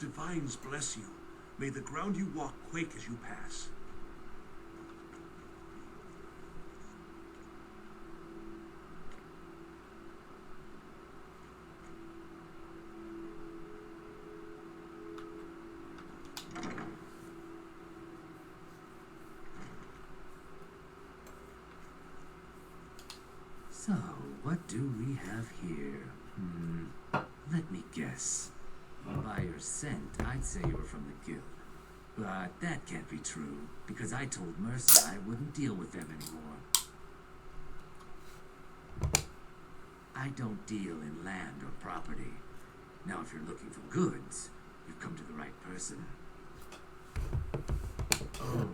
divines bless you. May the ground you walk quake as you pass. So, what do we have here? Let me guess. By your scent, I'd say you were from the guild. But that can't be true, because I told Mercer I wouldn't deal with them anymore. I don't deal in land or property. Now, if you're looking for goods, you've come to the right person. Oh,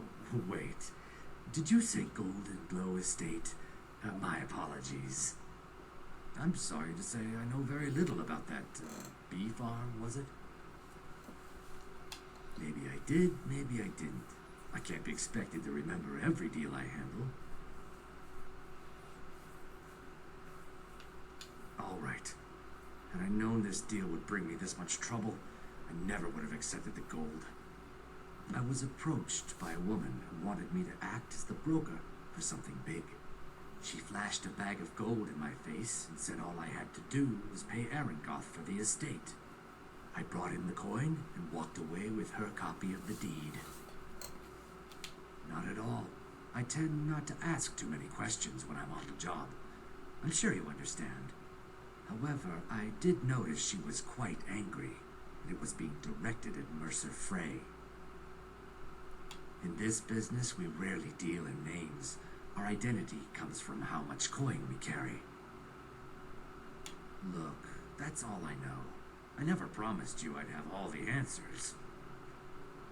wait. Did you say Golden Glow Estate? My apologies. I'm sorry to say I know very little about that bee farm, was it? Maybe I did, maybe I didn't. I can't be expected to remember every deal I handle. All right. Had I known this deal would bring me this much trouble, I never would have accepted the gold. I was approached by a woman who wanted me to act as the broker for something big. She flashed a bag of gold in my face and said all I had to do was pay Arangoth for the estate. I brought in the coin and walked away with her copy of the deed. Not at all. I tend not to ask too many questions when I'm on the job. I'm sure you understand. However, I did notice she was quite angry, and it was being directed at Mercer Frey. In this business, we rarely deal in names. Our identity comes from how much coin we carry. Look, that's all I know. I never promised you I'd have all the answers.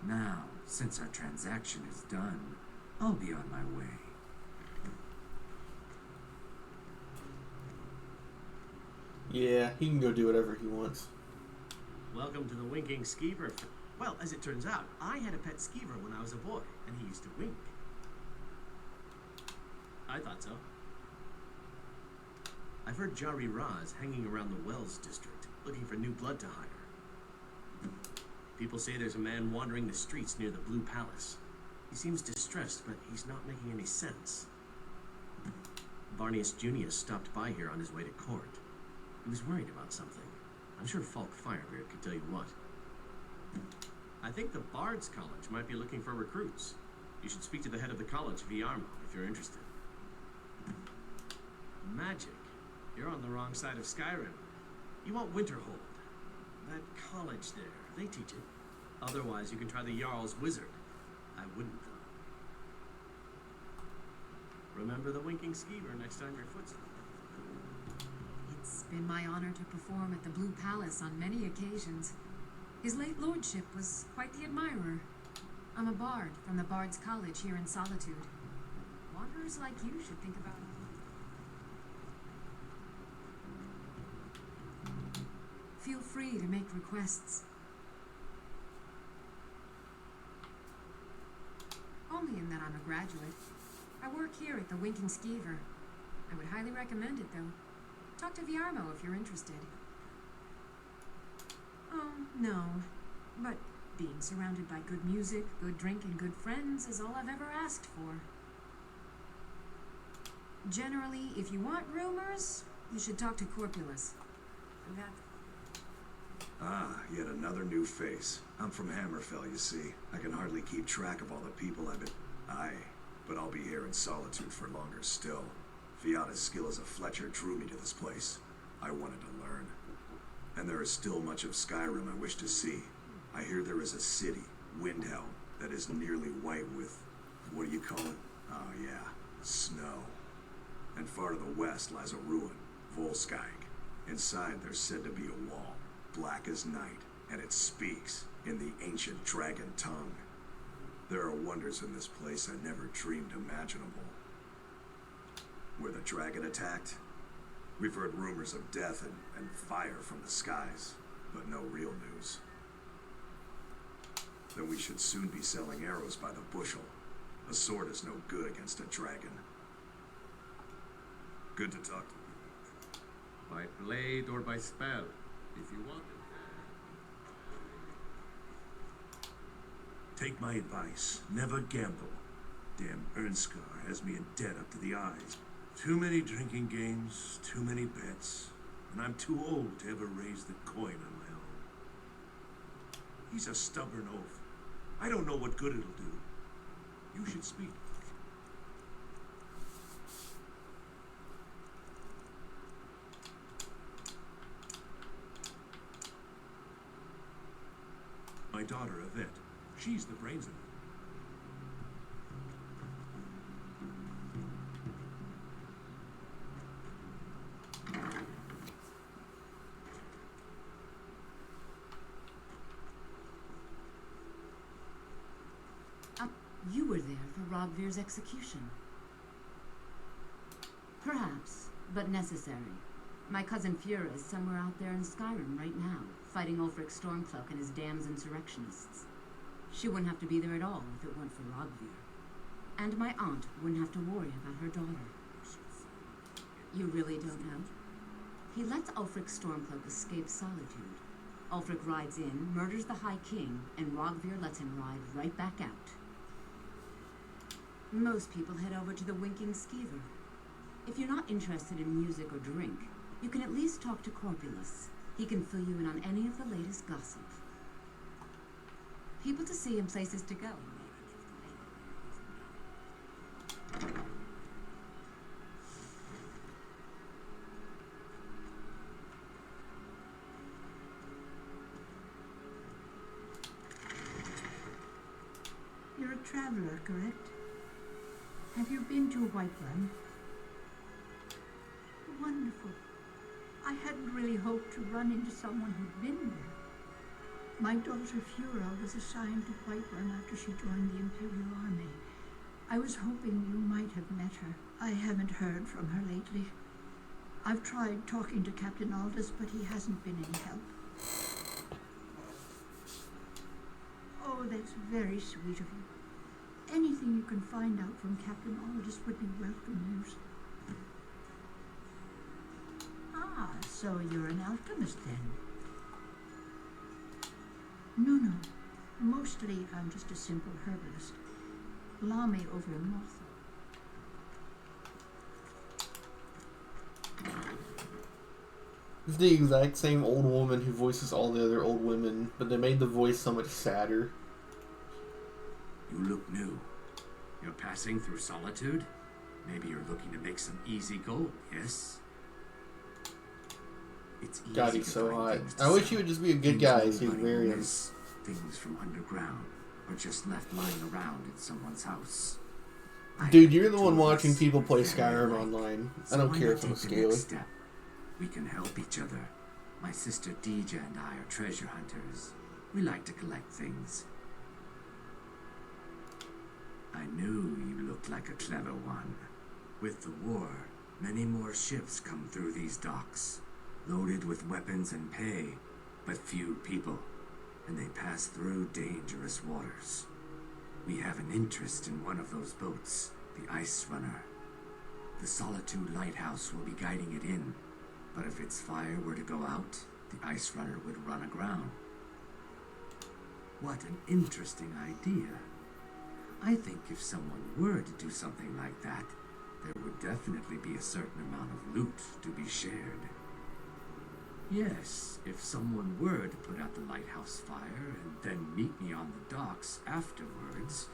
Now, since our transaction is done, I'll be on my way. Yeah, he can go do whatever he wants. Welcome to the Winking Skeever. Well, as it turns out, I had a pet skeever when I was a boy, and he used to wink. I thought so. I've heard Jari Raz hanging around the Wells district, looking for new blood to hire. People say there's a man wandering the streets near the Blue Palace. He seems distressed, but he's not making any sense. Varnius Junius stopped by here on his way to court. He was worried about something. I'm sure Falk Firebeard could tell you what. I think the Bard's College might be looking for recruits. You should speak to the head of the college, Viarmo, if you're interested. Magic. You're on the wrong side of Skyrim. You want Winterhold. That college there, they teach it. Otherwise, you can try the Jarl's Wizard. I wouldn't, though. Remember the Winking Skeever next time your foot's... It's been my honor to perform at the Blue Palace on many occasions. His late lordship was quite the admirer. I'm a bard from the Bard's College here in Solitude. Wanderers like you should think about it. Feel free to make requests. Only in that I'm a graduate. I work here at the Winking Skeever. I would highly recommend it, though. Talk to Viarmo if you're interested. Oh, no. But being surrounded by good music, good drink, and good friends is all I've ever asked for. Generally, if you want rumors, you should talk to Corpulus. Ah, yet another new face. I'm from Hammerfell, you see. I can hardly keep track of all the people I've been... Aye, but I'll be here in Solitude for longer still. Fiata's skill as a Fletcher drew me to this place. I wanted to learn. And there is still much of Skyrim I wish to see. I hear there is a city, Windhelm, that is nearly white with... what do you call it? Oh yeah, snow. And far to the west lies a ruin, Volskag. Inside there's said to be a wall, black as night, and it speaks in the ancient dragon tongue. There are wonders in this place I never dreamed imaginable. Where the dragon attacked, we've heard rumors of death and fire from the skies, but no real news. Then we should soon be selling arrows by the bushel. A sword is no good against a dragon. Good to talk to you. By blade or by spell, if you want it. Take my advice. Never gamble. Damn Ernskar has me in debt up to the eyes. Too many drinking games, too many bets, and I'm too old to ever raise the coin on my own. He's a stubborn oaf. I don't know what good it'll do. You should speak. My daughter, Yvette. She's the brains of it. You were there for Rogvir's execution. Perhaps, but necessary. My cousin Fura is somewhere out there in Skyrim right now, fighting Ulfric Stormcloak and his damned insurrectionists. She wouldn't have to be there at all if it weren't for Rogvir. And my aunt wouldn't have to worry about her daughter. You really don't know? He lets Ulfric Stormcloak escape Solitude. Ulfric rides in, murders the High King, and Rogvir lets him ride right back out. Most people head over to the Winking Skeever. If you're not interested in music or drink, you can at least talk to Corpulus. He can fill you in on any of the latest gossip. People to see and places to go. You're a traveler, correct? Have you been to Whiterun? Wonderful. I hadn't really hoped to run into someone who'd been there. My daughter Fura was assigned to Whiterun after she joined the Imperial Army. I was hoping you might have met her. I haven't heard from her lately. I've tried talking to Captain Aldous, but he hasn't been any help. Oh, that's very sweet of you. Anything you can find out from Captain Aldous would be welcome news. Ah, so you're an alchemist then? No. Mostly I'm just a simple herbalist. Lame over in Mothra. It's the exact same old woman who voices all the other old women, but they made the voice so much sadder. You look new. You're passing through Solitude? Maybe you're looking to make some easy gold, yes? It's easy God, to he's so find hot. things to I wish sell. he would just be a good Things guy so he'd nobody marry will him. miss. Things from underground, or just left lying around in someone's house. Dude, you're the one Two of watching us people are play very Skyrim alike. online. I So don't why care not if I'm a take the next scaly. step? We can help each other. My sister Deja and I are treasure hunters. We like to collect things. I knew you looked like a clever one. With the war, many more ships come through these docks, loaded with weapons and pay, but few people, and they pass through dangerous waters. We have an interest in one of those boats, the Ice Runner. The Solitude Lighthouse will be guiding it in, but if its fire were to go out, the Ice Runner would run aground. What an interesting idea. I think if someone were to do something like that, there would definitely be a certain amount of loot to be shared. Yes, if someone were to put out the lighthouse fire and then meet me on the docks afterwards,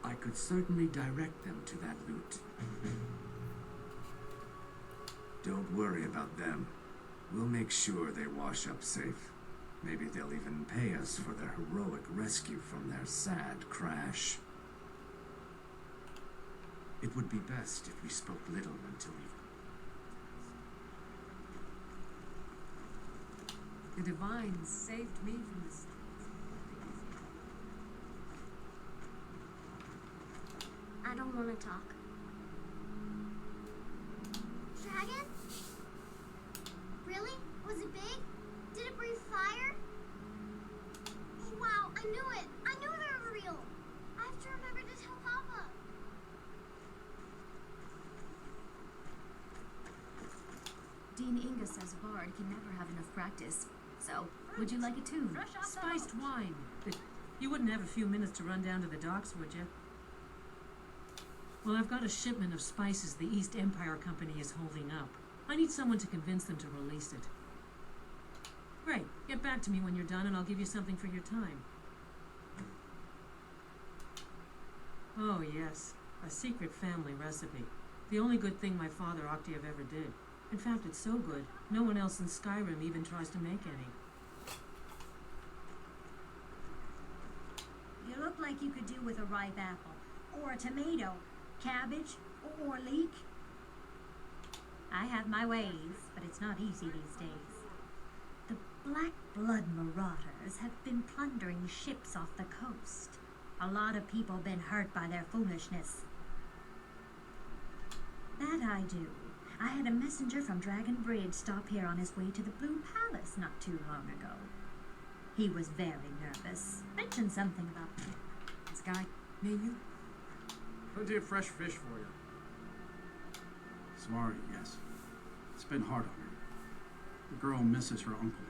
I could certainly direct them to that loot. Don't worry about them. We'll make sure they wash up safe. Maybe they'll even pay us for their heroic rescue from their sad crash. It would be best if we spoke little until we... The Divines saved me from this. I don't want to talk. Dragon? Really? Was it big? Did it breathe fire? Oh, wow, I knew it! I knew they were real! I have to remember to tell Papa. Dean Inga says Bard can never have enough practice. So, would you like a tune? Spiced wine. You wouldn't have a few minutes to run down to the docks, would you? Well, I've got a shipment of spices the East Empire Company is holding up. I need someone to convince them to release it. Great. Get back to me when you're done and I'll give you something for your time. Oh, yes. A secret family recipe. The only good thing my father Octave ever did. In fact, it's so good, no one else in Skyrim even tries to make any. You look like you could do with a ripe apple, or a tomato, cabbage, or leek. I have my ways, but it's not easy these days. The Black Blood Marauders have been plundering ships off the coast. A lot of people been hurt by their foolishness. That I do. I had a messenger from Dragon Bridge stop here on his way to the Blue Palace not too long ago. He was very nervous. Mentioned something about This guy, may you? Plenty of fresh fish for you. Sorry, yes. It's been hard on her. The girl misses her uncle.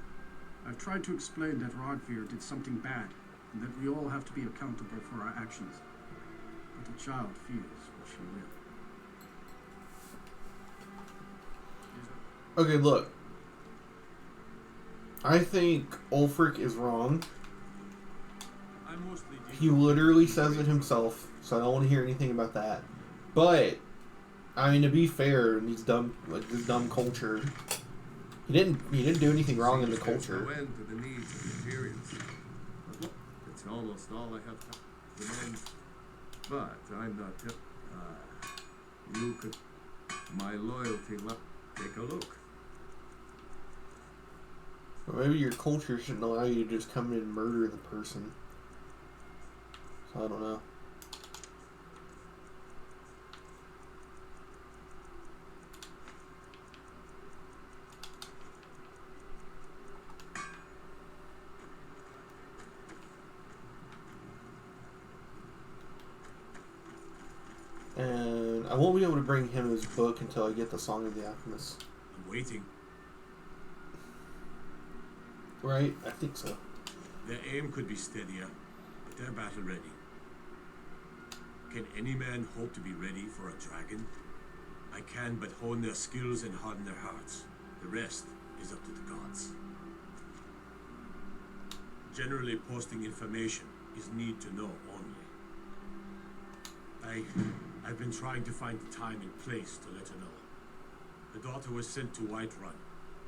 I've tried to explain that Rodfear did something bad, and that we all have to be accountable for our actions. But the child feels what she will. Okay, look. I think Ulfric is wrong. He literally says it himself, so I don't want to hear anything about that. But I mean, to be fair, in these dumb, like this dumb culture, he didn't do anything wrong in the culture. No end to the needs of the Imperials. But look, it's almost all I have to demand. But I'm not. You could. My loyalty. Take a look. Or maybe your culture shouldn't allow you to just come in and murder the person. So I don't know. And I won't be able to bring him his book until I get the Song of the Alchemist. I'm waiting. Right? I think so. Their aim could be steadier, but they're battle ready. Can any man hope to be ready for a dragon? I can but hone their skills and harden their hearts. The rest is up to the gods. Generally, posting information is need to know only. I've been trying to find the time and place to let her know. The daughter was sent to Whiterun.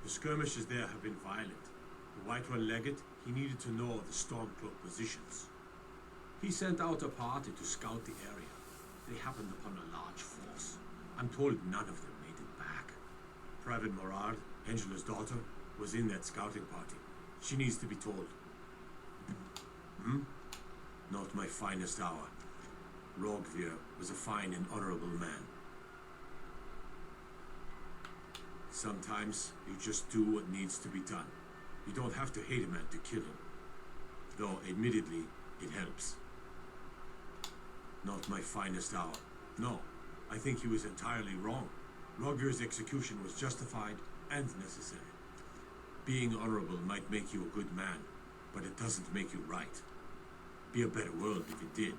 The skirmishes there have been violent. The Whiterun legate, he needed to know the Stormcloak positions. He sent out a party to scout the area. They happened upon a large force. I'm told none of them made it back. Private Morard, Angela's daughter, was in that scouting party. She needs to be told. Not my finest hour. Rogvir was a fine and honorable man. Sometimes you just do what needs to be done. You don't have to hate a man to kill him. Though, admittedly, it helps. Not my finest hour. No, I think he was entirely wrong. Rogvir's execution was justified and necessary. Being honorable might make you a good man, but it doesn't make you right. Be a better world if it did.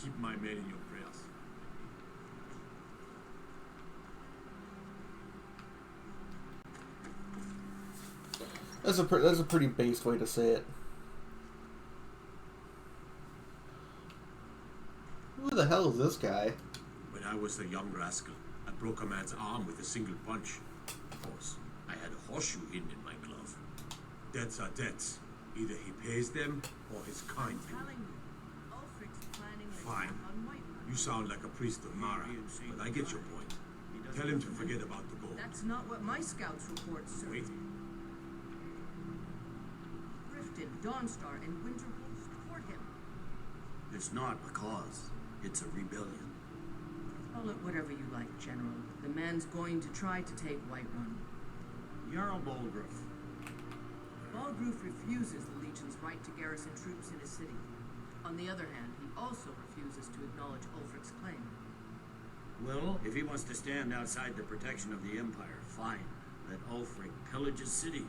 Keep my men in your prayers. That's a pretty based way to say it. Who the hell is this guy? When I was a young rascal, I broke a man's arm with a single punch. Of course, I had a horseshoe hidden in my glove. Debts are debts. Either he pays them, or his kind do. Fine. You sound like a priest of Mara, but I get your point. Tell him to forget about the gold. That's not what my scouts report, sir. Wait. Riften, Dawnstar, and Winterwolf support him. It's not a cause. It's a rebellion. Call it whatever you like, General. The man's going to try to take Whiterun. Jarl Balgruuf. Balgruuf refuses the Legion's right to garrison troops in his city. On the other hand, he also refuses to acknowledge Ulfric's claim. Well, if he wants to stand outside the protection of the Empire, fine. Let Ulfric pillage his city.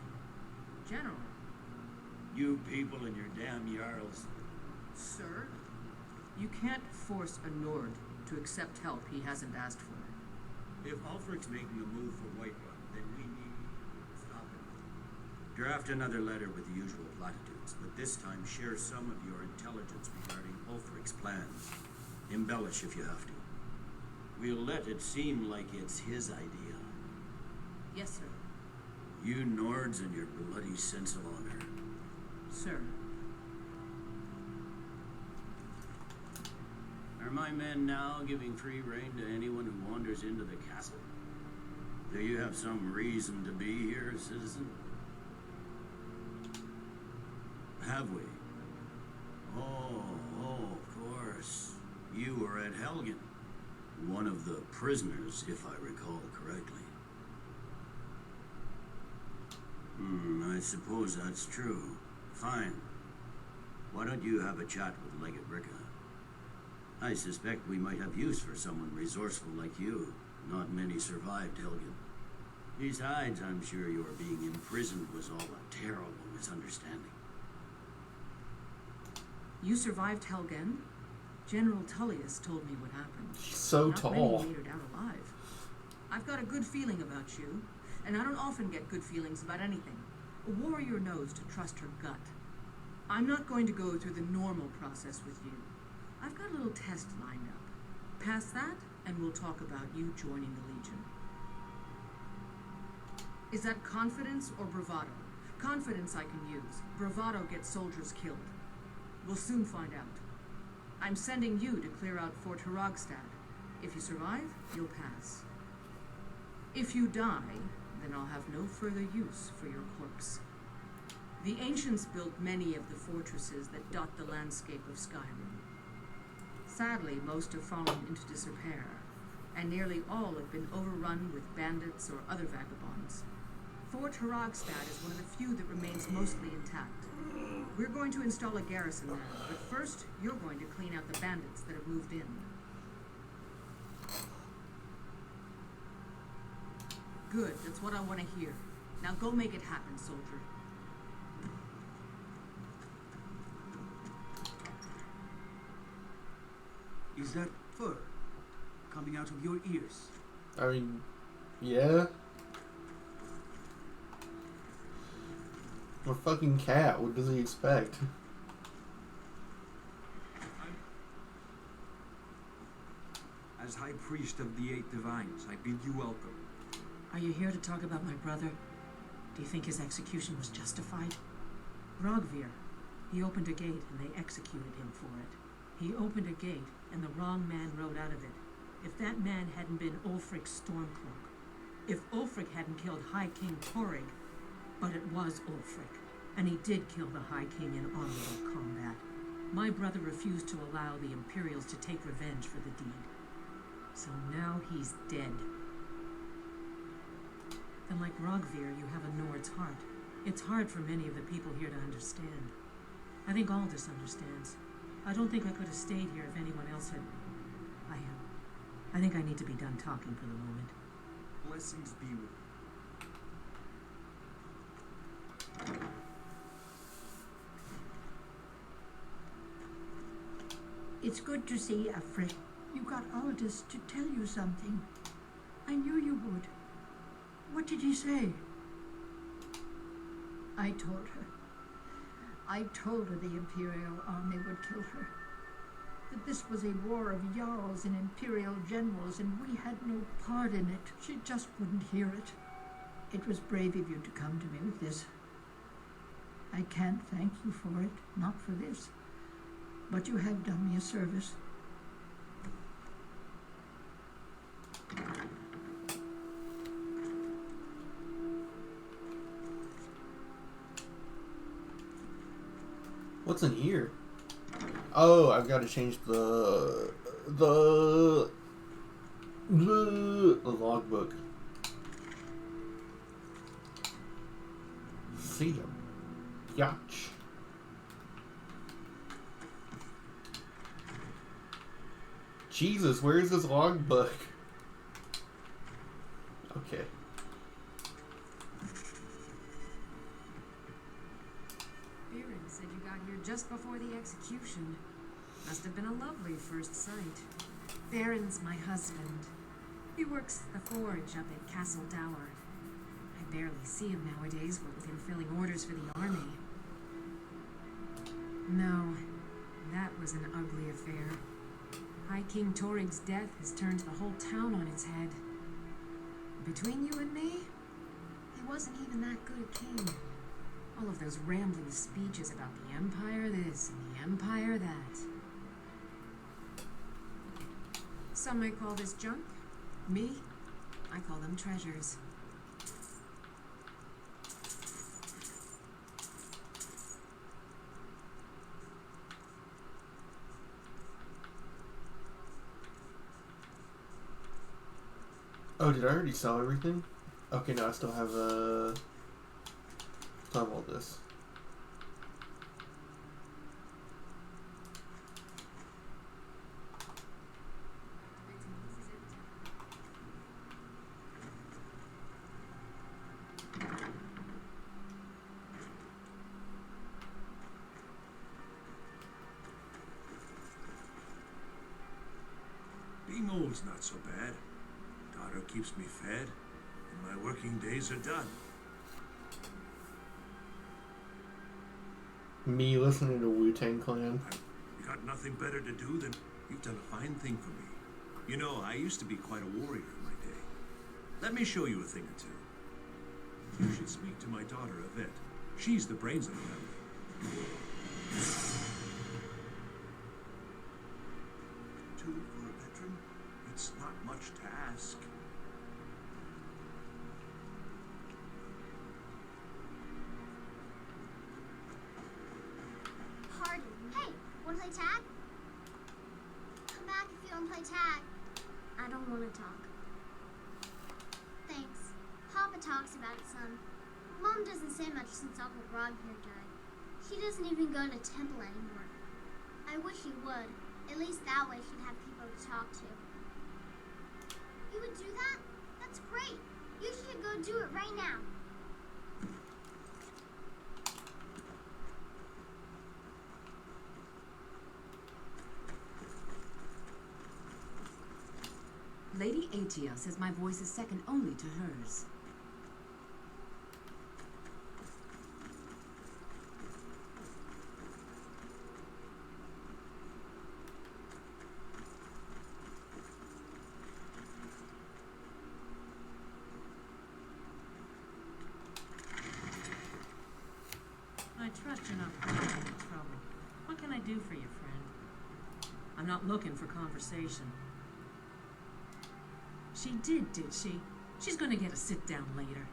General, You people and your damn Jarls. Sir, you can't force a Nord to accept help he hasn't asked for. If Ulfric's making a move for Whiterun, then we need to stop him. Draft another letter with the usual platitudes, but this time share some of your intelligence regarding Ulfric's plans. Embellish if you have to. We'll let it seem like it's his idea. Yes, sir. You Nords and your bloody sense of honor. Sir. Are my men now giving free rein to anyone who wanders into the castle? Do you have some reason to be here, citizen? Have we? Oh, of course. You were at Helgen. One of the prisoners, if I recall correctly. I suppose that's true. Fine. Why don't you have a chat with Legate Ricka? I suspect we might have use for someone resourceful like you. Not many survived Helgen. Besides, I'm sure your being imprisoned was all a terrible misunderstanding. You survived Helgen? General Tullius told me what happened. She's so Not tall. many made it out alive. I've got a good feeling about you, and I don't often get good feelings about anything. A warrior knows to trust her gut. I'm not going to go through the normal process with you. I've got a little test lined up. Pass that, and we'll talk about you joining the Legion. Is that confidence or bravado? Confidence I can use. Bravado gets soldiers killed. We'll soon find out. I'm sending you to clear out Fort Hrogstad. If you survive, you'll pass. If you die, then I'll have no further use for your corpse. The ancients built many of the fortresses that dot the landscape of Skyrim. Sadly, most have fallen into disrepair, and nearly all have been overrun with bandits or other vagabonds. Fort Hrogstad is one of the few that remains mostly intact. We're going to install a garrison there, but first, you're going to clean out the bandits that have moved in. Good, that's what I want to hear. Now go make it happen, soldier. Is that fur coming out of your ears? I mean, yeah. A fucking cat. What does he expect? As High Priest of the Eight Divines, I bid you welcome. Are you here to talk about my brother? Do you think his execution was justified? Rogvir, he opened a gate and they executed him for it. He opened a gate and the wrong man rode out of it. If that man hadn't been Ulfric Stormcloak, if Ulfric hadn't killed High King Torrig, but it was Ulfric, and he did kill the High King in honorable combat. My brother refused to allow the Imperials to take revenge for the deed. So now he's dead. And like Rogvir, you have a Nord's heart. It's hard for many of the people here to understand. I think Aldous understands. I don't think I could have stayed here if anyone else had. I think I need to be done talking for the moment. Blessings be with you. It's good to see you, Fred. You got Aldous to tell you something. I knew you would. What did he say? I told her. I told her the Imperial army would kill her. That this was a war of Jarls and Imperial generals, and we had no part in it. She just wouldn't hear it. It was brave of you to come to me with this. I can't thank you for it, not for this. But you have done me a service. What's in here? Oh, I've got to change the logbook. See ya. Yatch. Jesus, where is this logbook? Okay. Fear just before the execution. Must have been a lovely first sight. Baron's my husband. He works the forge up at Castle Dower. I barely see him nowadays, what with him filling orders for the army. No, that was an ugly affair. High King Torig's death has turned the whole town on its head. Between you and me, he wasn't even that good a king. All of those rambling speeches about the Empire this and the Empire that. Some may call this junk. Me, I call them treasures. Oh, did I already sell everything? Okay, no, I still have all this. Being old's not so bad. Daughter keeps me fed, and my working days are done. Me listening to Wu-Tang Clan. You got nothing better to do than... You've done a fine thing for me. You know, I used to be quite a warrior in my day. Let me show you a thing or two. You should speak to my daughter, Yvette. She's the brains of the family. 2 for a veteran? It's not much to ask. Pardon. Hey, wanna play tag? Come back if you don't play tag. I don't wanna talk. Thanks. Papa talks about it some. Mom doesn't say much since Uncle Rod here died. She doesn't even go to temple anymore. I wish she would. At least that way she'd have people to talk to. You would do that? That's great. You should go do it right now. Lady Atia says my voice is second only to hers. I trust you're not causing any trouble. What can I do for you, friend? I'm not looking for conversation. She did she? She's gonna get a sit-down later.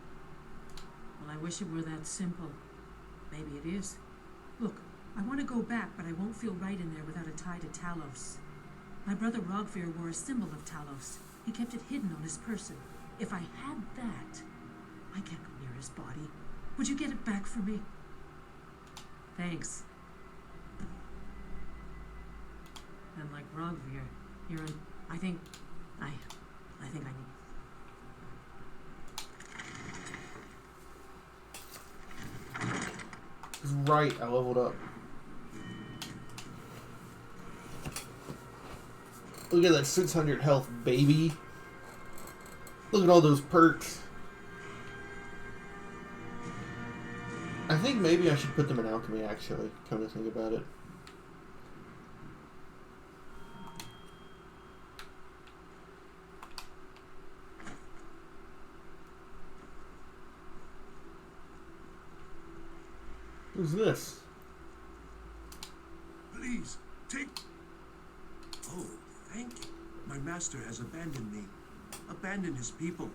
Well, I wish it were that simple. Maybe it is. Look, I want to go back, but I won't feel right in there without a tie to Talos. My brother Rogvir wore a symbol of Talos. He kept it hidden on his person. If I had that, I can't go near his body. Would you get it back for me? Thanks. And like Rogvir, you're in... I think I need... He's right, I leveled up. Look at that 600 health, baby. Look at all those perks. I think maybe I should put them in alchemy, actually, come to think about it. Who's this? Please, take... Oh, thank you. My master has abandoned me. Abandoned his people.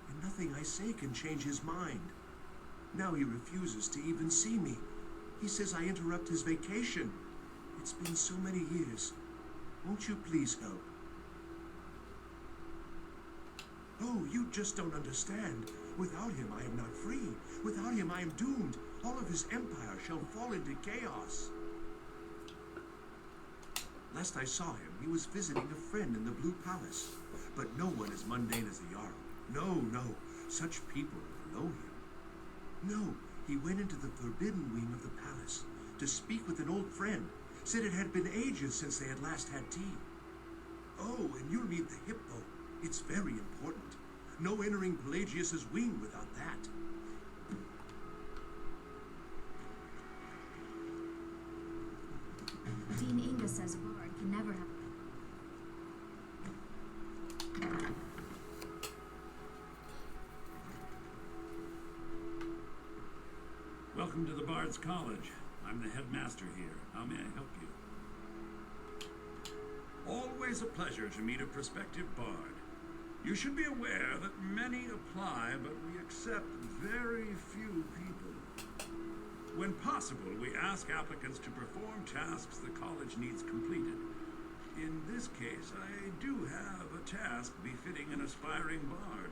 And nothing I say can change his mind. Now he refuses to even see me. He says I interrupt his vacation. It's been so many years. Won't you please help? Oh, you just don't understand. Without him, I am not free. Without him, I am doomed. All of his empire shall fall into chaos. Last I saw him, he was visiting a friend in the Blue Palace. But no one as mundane as the Jarl. No. Such people are below him. No, he went into the forbidden wing of the palace to speak with an old friend. Said it had been ages since they had last had tea. Oh, and you'll need the hippo. It's very important. No entering Pelagius's wing without that. Dean Inga says a bard can never have... Welcome to the Bard's College. I'm the headmaster here. How may I help you? Always a pleasure to meet a prospective bard. You should be aware that many apply, but we accept very few people. When possible, we ask applicants to perform tasks the college needs completed. In this case, I do have a task befitting an aspiring bard.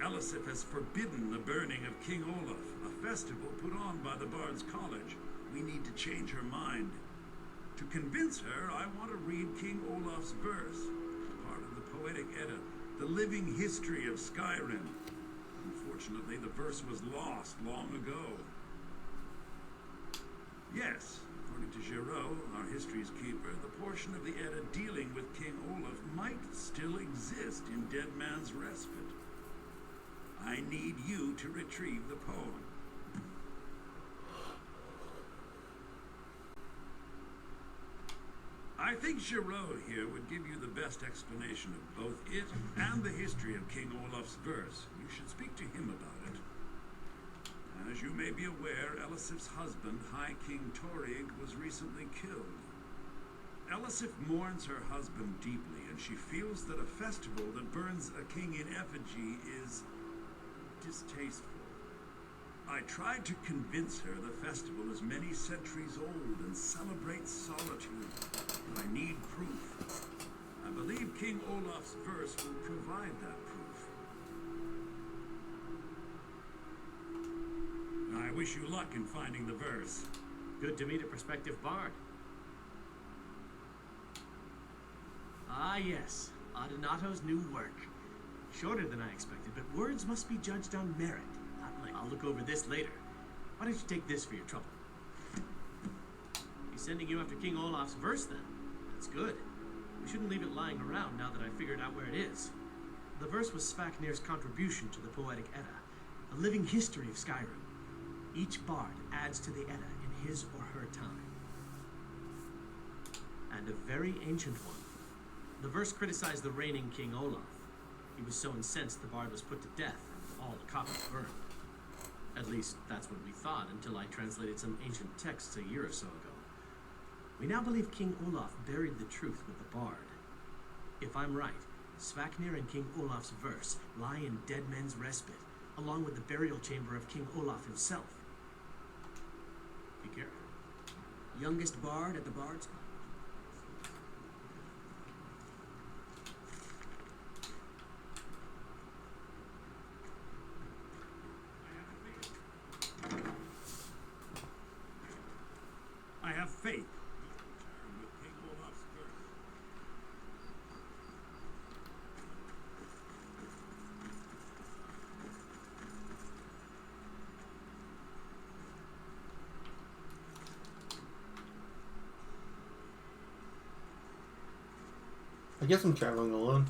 Elisif has forbidden the burning of King Olaf, a festival put on by the Bard's College. We need to change her mind. To convince her, I want to read King Olaf's verse, part of the Poetic Edda, the living history of Skyrim. Unfortunately, the verse was lost long ago. Yes, according to Giraud, our history's keeper, the portion of the Edda dealing with King Olaf might still exist in Dead Man's Respite. I need you to retrieve the poem. I think Giraud here would give you the best explanation of both it and the history of King Olaf's verse. You should speak to him about it. As you may be aware, Elisif's husband, High King Torrig, was recently killed. Elisif mourns her husband deeply, and she feels that a festival that burns a king in effigy is distasteful. I tried to convince her the festival is many centuries old and celebrates solitude, but I need proof. I believe King Olaf's verse will provide that proof. I wish you luck in finding the verse. Good to meet a prospective bard. Ah, yes. Adonato's new work. Shorter than I expected, but words must be judged on merit. I'll look over this later. Why don't you take this for your trouble? He's sending you after King Olaf's verse, then. That's good. We shouldn't leave it lying around now that I figured out where it is. The verse was Svafnir's contribution to the Poetic Edda, a living history of Skyrim. Each bard adds to the Edda in his or her time. And a very ancient one. The verse criticized the reigning King Olaf. He was so incensed the bard was put to death and all the copies burned. At least, that's what we thought until I translated some ancient texts a year or so ago. We now believe King Olaf buried the truth with the bard. If I'm right, Svafnir and King Olaf's verse lie in Dead Men's Respite, along with the burial chamber of King Olaf himself. Be careful. Youngest bard at the Bard's College. I have faith. With King Olaf's verse. I guess I'm traveling alone.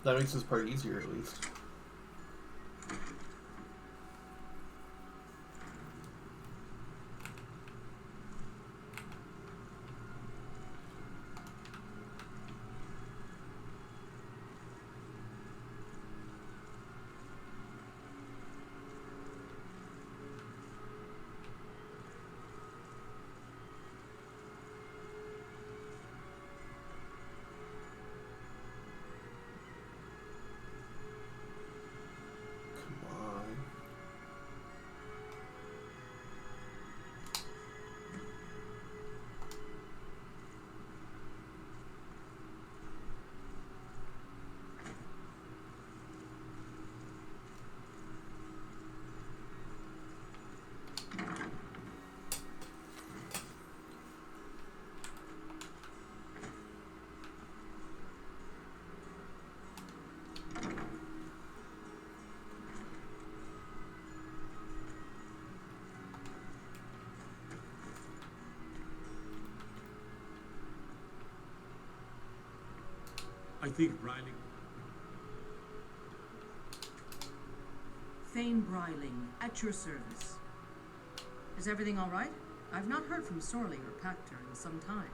That makes this part easier, at least. think Breiling... Thane Breiling, at your service. Is everything all right? I've not heard from Sorley or Pactor in some time.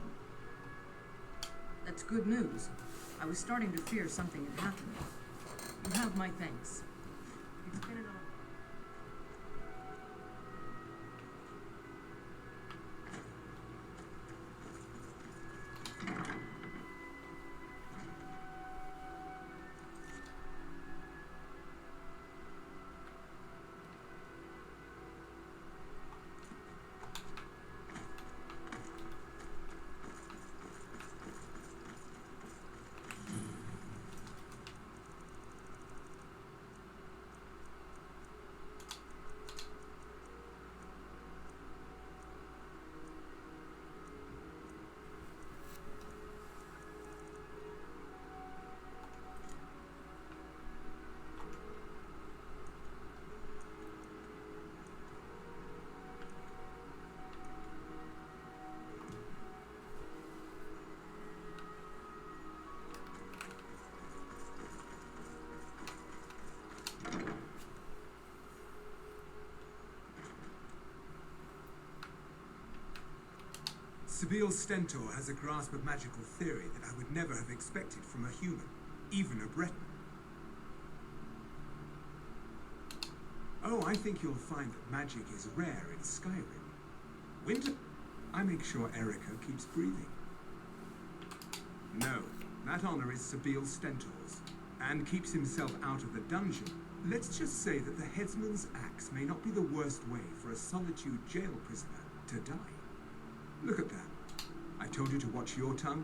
That's good news. I was starting to fear something had happened. You have my thanks. It's been an honor. Sabine Stentor has a grasp of magical theory that I would never have expected from a human, even a Breton. Oh, I think you'll find that magic is rare in Skyrim. Winter, I make sure Erica keeps breathing. No, that honor is Sabine Stentor's, and keeps himself out of the dungeon. Let's just say that the headsman's axe may not be the worst way for a Solitude jail prisoner to die. Look at that. I told you to watch your tongue.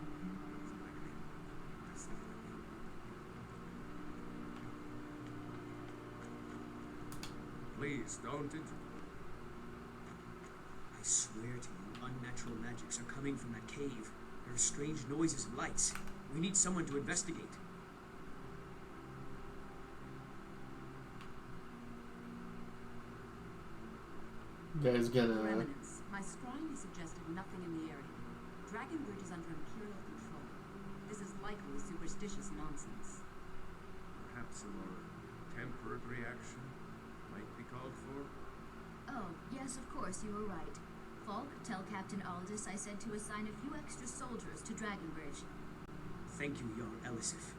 Please, don't interrupt. I swear to you, unnatural magics are coming from that cave. There are strange noises and lights. We need someone to investigate. You guys gonna... Your Eminence, my scrying has suggested nothing in the area. Dragonbridge is under Imperial control. This is likely superstitious nonsense. Perhaps a more tempered reaction might be called for? Oh, yes, of course, you were right. Falk, tell Captain Aldous I said to assign a few extra soldiers to Dragonbridge. Thank you, Jarl Elisif.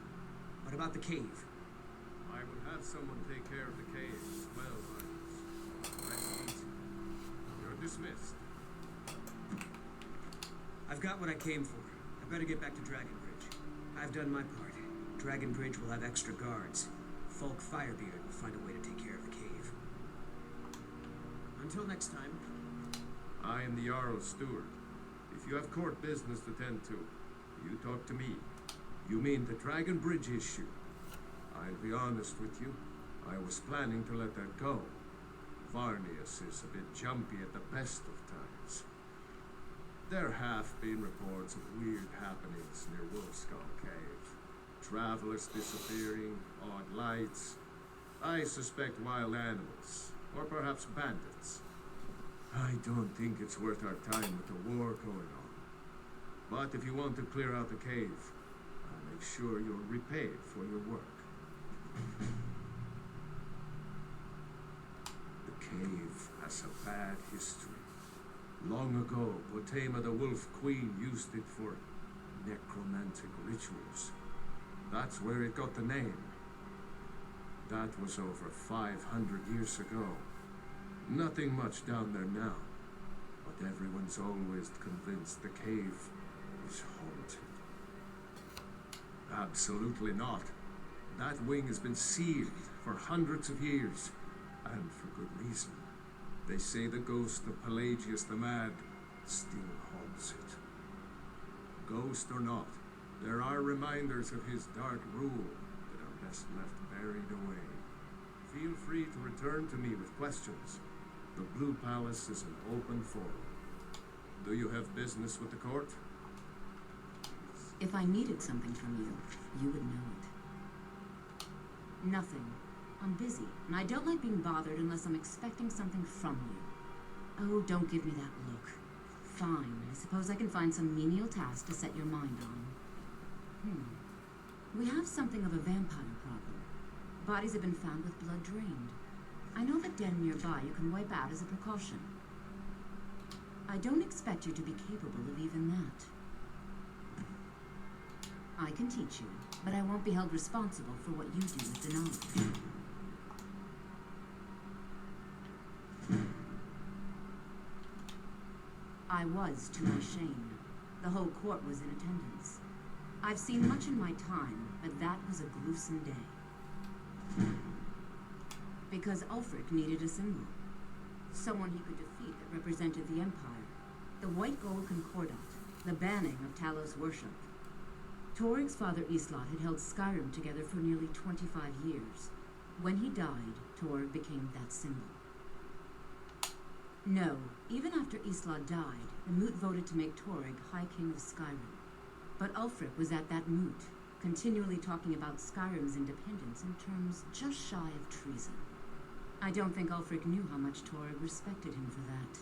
What about the cave? I will have someone take care of the cave as well, Miles. You're dismissed. I've got what I came for. I better get back to Dragonbridge. I've done my part. Dragonbridge will have extra guards. Falk Firebeard will find a way to take care of the cave. Until next time. I am the Jarl's steward. If you have court business to tend to, you talk to me. You mean the Dragonbridge issue? I'll be honest with you. I was planning to let that go. Varnius is a bit jumpy at the best of times. There have been reports of weird happenings near Wolfskull Cave. Travelers disappearing, odd lights. I suspect wild animals, or perhaps bandits. I don't think it's worth our time with the war going on. But if you want to clear out the cave, I'll make sure you're repaid for your work. The cave has a bad history. Long ago, Potema the Wolf Queen used it for necromantic rituals. That's where it got the name. That was over 500 years ago. Nothing much down there now, but everyone's always convinced the cave is haunted. Absolutely not. That wing has been sealed for hundreds of years, and for good reason. They say the ghost of Pelagius the Mad still haunts it. Ghost or not, there are reminders of his dark rule that are best left buried away. Feel free to return to me with questions. The Blue Palace is an open forum. Do you have business with the court? If I needed something from you, you would know it. Nothing. I'm busy, and I don't like being bothered unless I'm expecting something from you. Oh, don't give me that look. Fine, I suppose I can find some menial task to set your mind on. We have something of a vampire problem. Bodies have been found with blood drained. I know of a den nearby you can wipe out as a precaution. I don't expect you to be capable of even that. I can teach you, but I won't be held responsible for what you do with the knowledge. I was to my shame. The whole court was in attendance. I've seen much in my time, but that was a gruesome day. Because Ulfric needed a symbol. Someone he could defeat that represented the Empire. The white gold concordat, the banning of Talos worship. Toryg's father Islot had held Skyrim together for nearly 25 years. When he died, Toryg became that symbol. No, even after Islot died, the Moot voted to make Toryg High King of Skyrim. But Ulfric was at that Moot, continually talking about Skyrim's independence in terms just shy of treason. I don't think Ulfric knew how much Toryg respected him for that.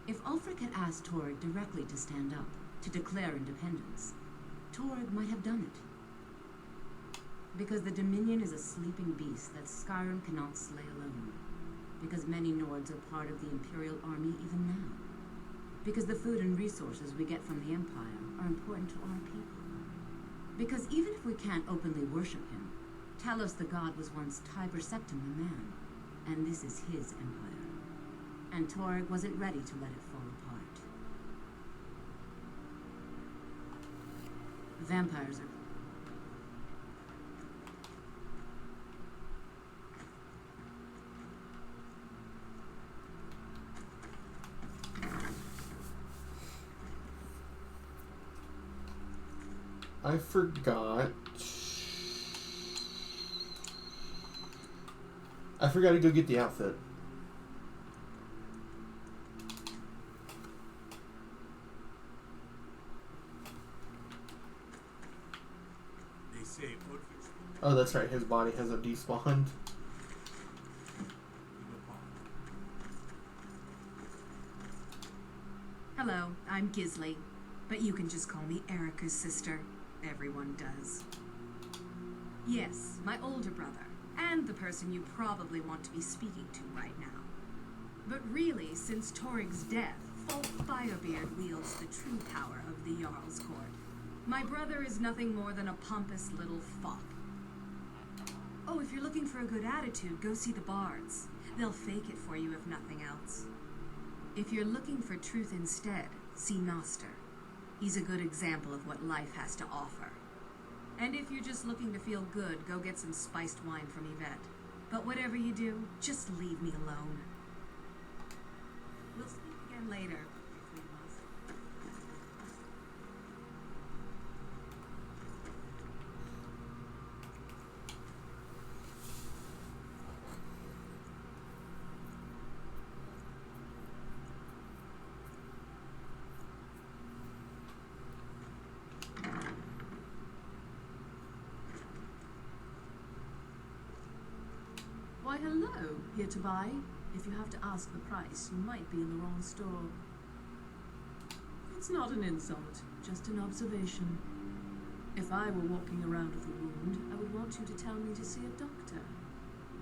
If Ulfric had asked Toryg directly to stand up, to declare independence, Toryg might have done it. Because the Dominion is a sleeping beast that Skyrim cannot slay alone. Because many Nords are part of the Imperial Army even now. Because the food and resources we get from the Empire are important to our people. Because even if we can't openly worship him, Talos the God was once Tiber Septim the man, and this is his empire. And Toryg wasn't ready to let it fall apart. Vampires are... I forgot. I forgot to go get the outfit. They say Oh, that's right. His body has a despawned. Hello, I'm Gisley, but you can just call me Erica's sister. Everyone does. Yes, my older brother, and the person you probably want to be speaking to right now. But really, since Toryg's death, Fulk Firebeard wields the true power of the Jarl's Court. My brother is nothing more than a pompous little fop. Oh, if you're looking for a good attitude, go see the bards. They'll fake it for you if nothing else. If you're looking for truth instead, see Noster. He's a good example of what life has to offer. And if you're just looking to feel good, go get some spiced wine from Yvette. But whatever you do, just leave me alone. We'll speak again later, if we must. Why, hello. Here to buy? If you have to ask the price, you might be in the wrong store. It's not an insult, just an observation. If I were walking around with a wound, I would want you to tell me to see a doctor.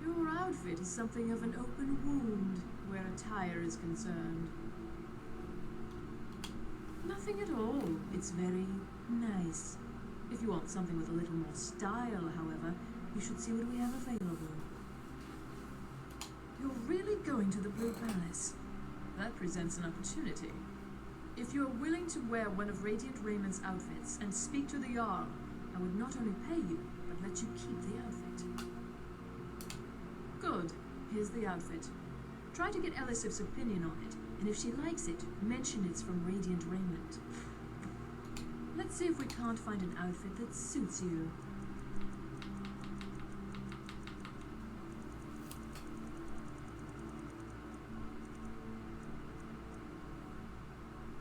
Your outfit is something of an open wound, where attire is concerned. Nothing at all. It's very nice. If you want something with a little more style, however, you should see what we have available. You're really going to the Blue Palace. That presents an opportunity. If you're willing to wear one of Radiant Raymond's outfits and speak to the Jarl, I would not only pay you, but let you keep the outfit. Good. Here's the outfit. Try to get Elisif's opinion on it, and if she likes it, mention it's from Radiant Raymond. Let's see if we can't find an outfit that suits you.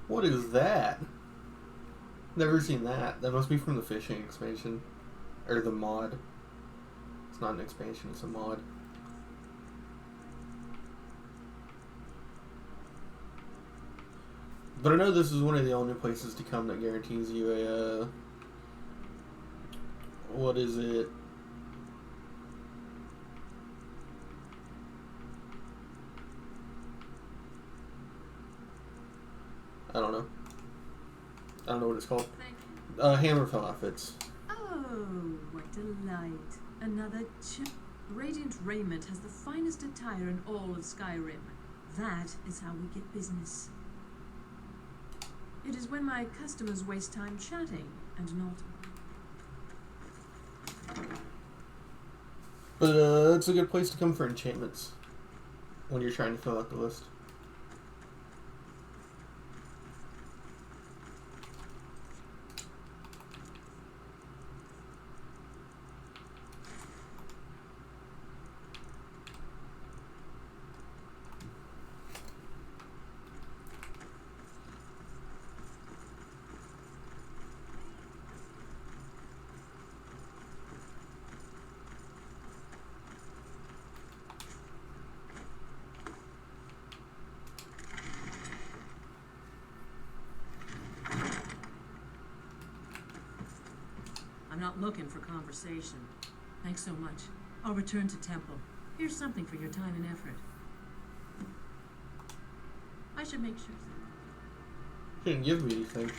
What is that? Never seen that. That must be from the fishing expansion. Or the mod. It's not an expansion, it's a mod. But I know this is one of the only places to come that guarantees you a, what is it? I don't know. I don't know what it's called. Hammerfell outfits. Oh, what delight. Another Radiant Raiment has the finest attire in all of Skyrim. That is how we get business. It is when my customers waste time chatting and not... But it's a good place to come for enchantments when you're trying to fill out the list. I'm not looking for conversation. Thanks so much. I'll return to Temple. Here's something for your time and effort. I should make sure. She didn't give me anything.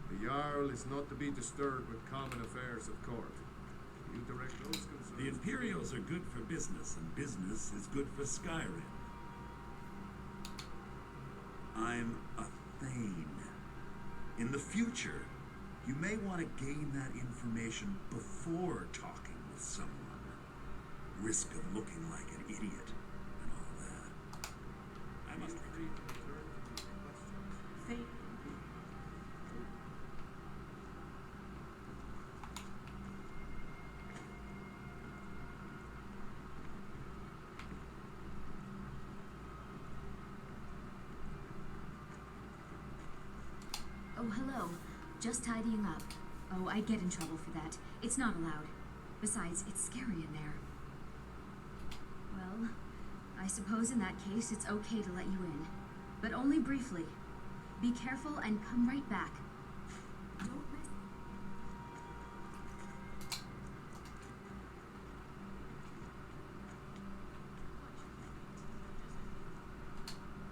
The Jarl is not to be disturbed with common affairs of court. You direct those concerns. The Imperials are good for business, and business is good for Skyrim. I'm a Thane. In the future, you may want to gain that information before talking with someone. Risk of looking like an idiot and all that. I must retrieve the return to these questions. Fate. Oh, hello. Just tidying up. Oh, I'd get in trouble for that. It's not allowed. Besides, it's scary in there. Well, I suppose in that case it's okay to let you in. But only briefly. Be careful and come right back. Don't miss...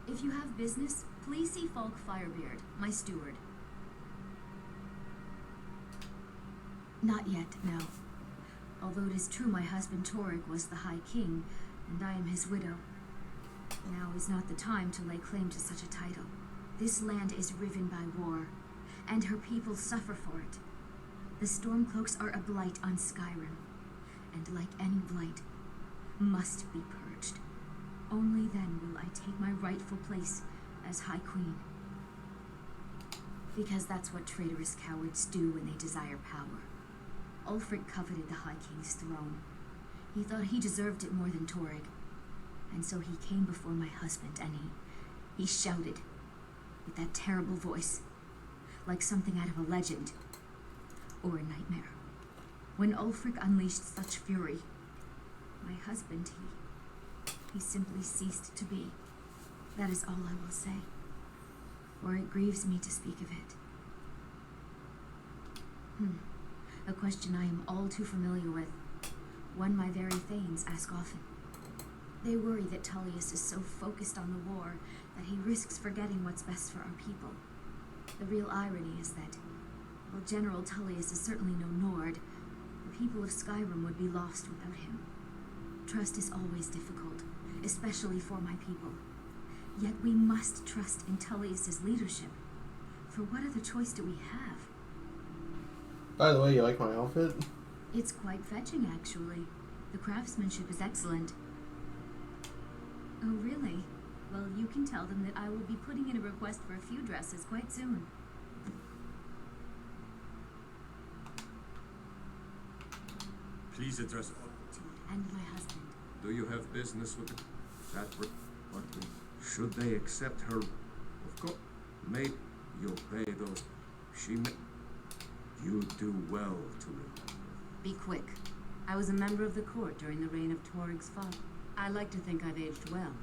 If you have business, please see Falk Firebeard, my steward. Not yet, no. Although it is true my husband Torrig was the High King, and I am his widow. Now is not the time to lay claim to such a title. This land is riven by war, and her people suffer for it. The Stormcloaks are a blight on Skyrim, and like any blight, must be purged. Only then will I take my rightful place as High Queen. Because that's what traitorous cowards do when they desire power. Ulfric coveted the High King's throne. He thought he deserved it more than Torrig. And so he came before my husband and he shouted with that terrible voice, like something out of a legend or a nightmare. When Ulfric unleashed such fury, my husband, he simply ceased to be. That is all I will say, for it grieves me to speak of it. A question I am all too familiar with, one my very Thanes ask often. They worry that Tullius is so focused on the war that he risks forgetting what's best for our people. The real irony is that, while General Tullius is certainly no Nord, the people of Skyrim would be lost without him. Trust is always difficult, especially for my people. Yet we must trust in Tullius's leadership. For what other choice do we have? By the way, you like my outfit? It's quite fetching, actually. The craftsmanship is excellent. Oh, really? Well, you can tell them that I will be putting in a request for a few dresses quite soon. Please address it. And my husband. Do you have business with what? Should they accept her? Of course. Maybe you'll pay those. You do well to remember. Be quick. I was a member of the court during the reign of Torig's father. I like to think I've aged well.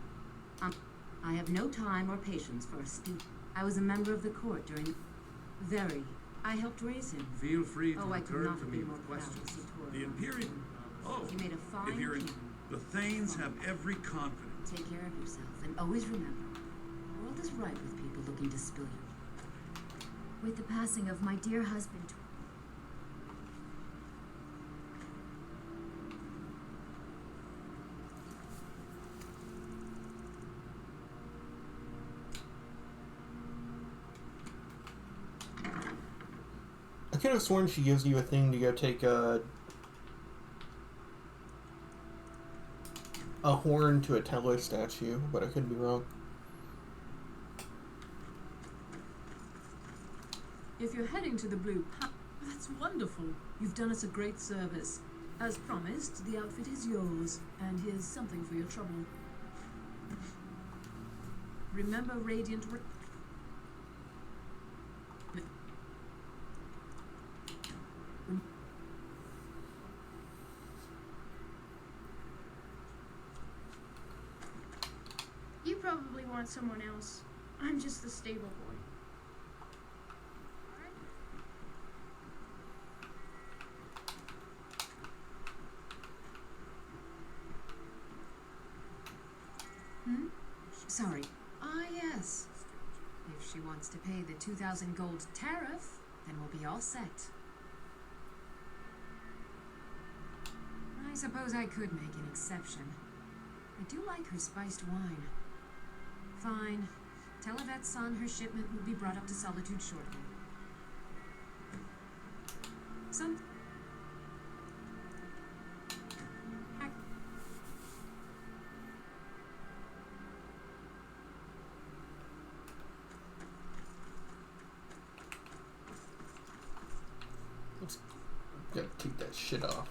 I have no time or patience for a speech. I was a member of the court during... Very. I helped raise him. Feel free to I could return not to have me been more with proud to questions. see Torig. The Imperial. Oh, He made a fine Imperial. king. The Thanes have every confidence. Take care of yourself, and always remember, the world is ripe with people looking to spill you. With the passing of my dear husband... I could have sworn she gives you a thing to go take a horn to a Telos statue, but I could be wrong. If you're heading to the Blue Palace, that's wonderful. You've done us a great service. As promised, the outfit is yours, and here's something for your trouble. Remember Radiant... You probably want someone else. I'm just the stable boy. Sorry. Ah, yes. If she wants to pay the 2,000 gold tariff, then we'll be all set. I suppose I could make an exception. I do like her spiced wine. Fine. Tell Yvette's son her shipment will be brought up to Solitude shortly. Gotta take that shit off.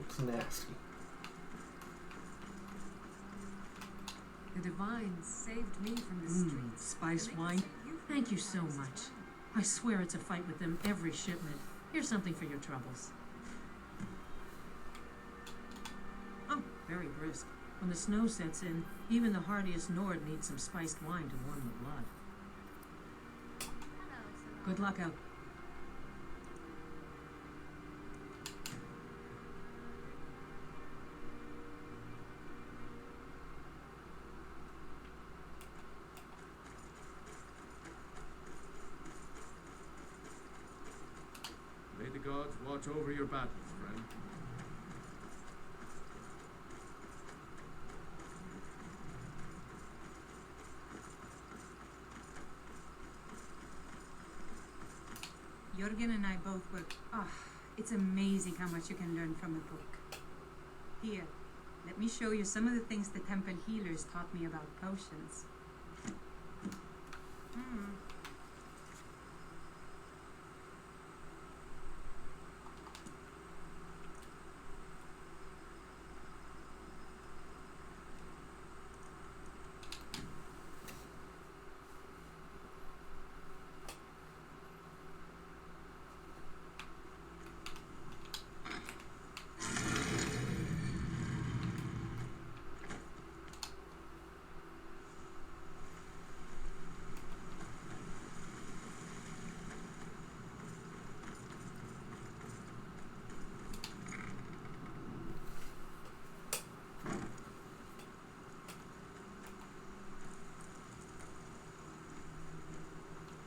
It's nasty. The divines saved me from the streets. Spiced wine? Thank you so much. I swear it's a fight with them every shipment. Here's something for your troubles. Oh, very brisk. When the snow sets in, even the hardiest Nord needs some spiced wine to warm the blood. Good luck out. May the gods watch over your battles, friend. Jürgen and I both were... it's amazing how much you can learn from a book. Here, let me show you some of the things the temple healers taught me about potions.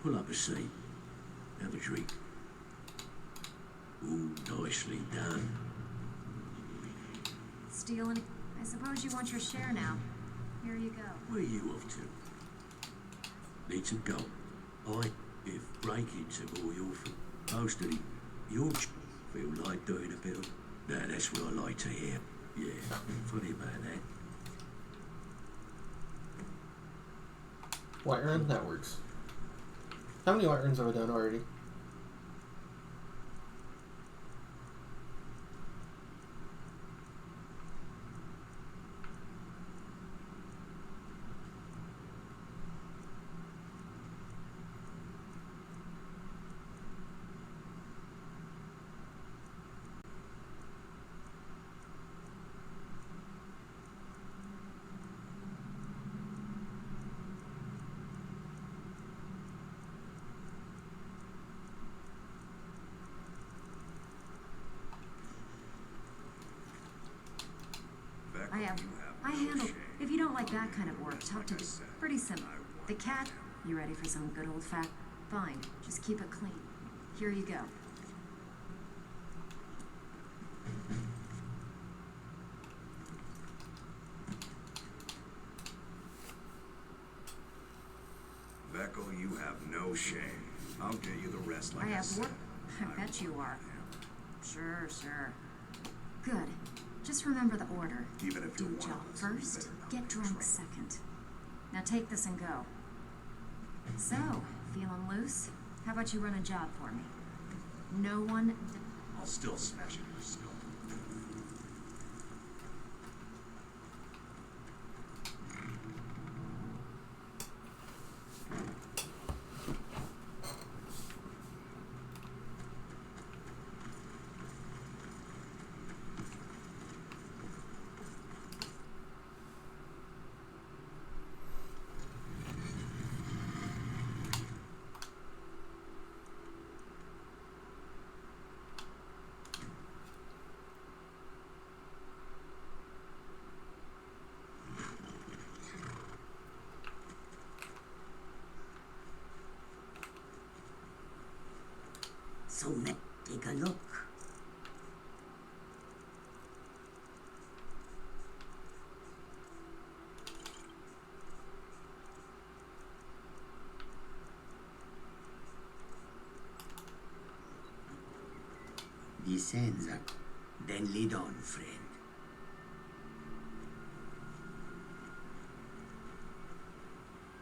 Pull up a seat. Have a drink. Ooh, nicely done. Stealing... I suppose you want your share now. Here you go. Where you off to? Need some gold. If breaking some oil from most of your feel like doing a bit of... Now, that's what I like to hear. Yeah, funny about that. White run? That works. How many white runs have I done already? I handle. If you don't like that kind of work, talk to. Pretty simple. The cat. You ready for some good old fat? Fine. Just keep it clean. Here you go. Becco, you have no shame. I'll get you the rest like I have said. work. I bet you are. Sure, sure. Good. Just remember the order. Even if Do you're one job of us, first, get drunk second. Now take this and go. So, feeling loose? How about you run a job for me? No one... I'll still smash it in your skull. So let's take a look. These ends are... Then lead on, friend.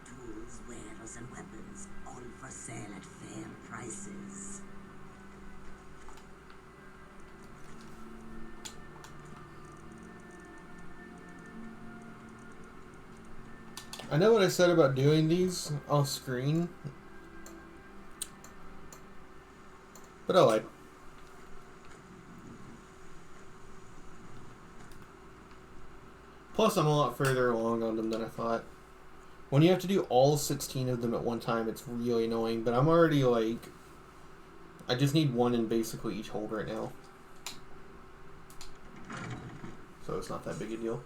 Tools, wares, and weapons, all for sale at fair prices. I know what I said about doing these off screen, but I lied. Plus, I'm a lot further along on them than I thought. When you have to do all 16 of them at one time, it's really annoying, but I'm already like... I just need one in basically each hold right now. So it's not that big a deal.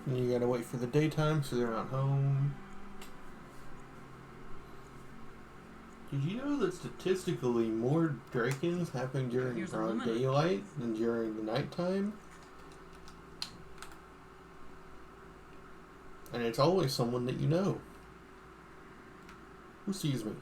And you gotta wait for the daytime so they're not home. Did you know that statistically more Drakens happen during broad daylight than during the nighttime? And it's always someone that you know. Who sees me?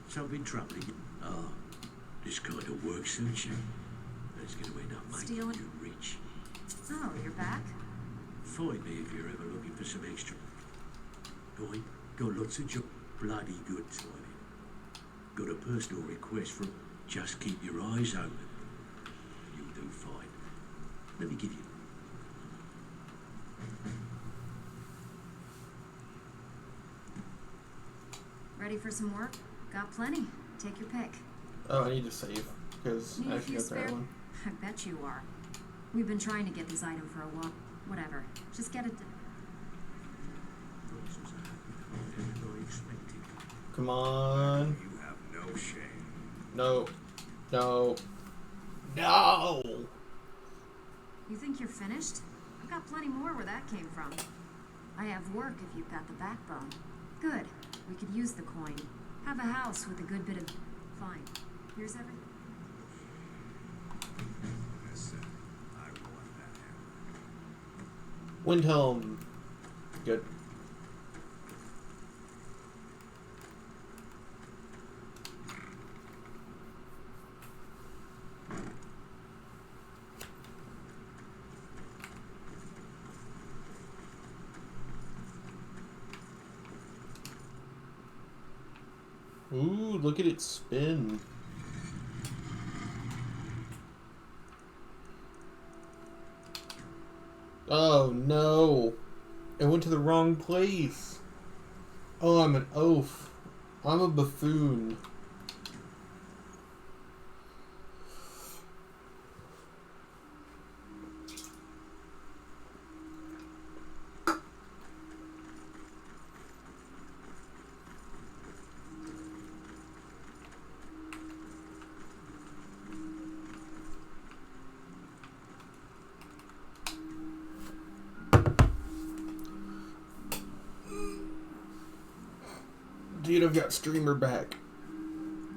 Something troubling you? Oh, this kind of work suits you. That's going to end up making Stealing- you rich. Oh, you're back? Find me if you're ever looking for some extra. Going, got lots of job. Bloody good timing. Got a personal request from. Just keep your eyes open. You'll do fine. Let me give you. Ready for some work? Got plenty. Take your pick. Oh, I need to save because Need I a few forgot that spare? one. I bet you are. We've been trying to get this item for a while. Whatever. Just get it. Come on. You have no shame. No. No. No! You think you're finished? I've got plenty more where that came from. I have work if you've got the backbone. Good. We could use the coin. Have a house with a good bit of... Fine. Here's everything. I want that hammer. Windhelm. Good. Ooh, look at it spin. Oh no. It went to the wrong place. Oh, I'm an oaf. I'm a buffoon. Dude, I've got streamer back.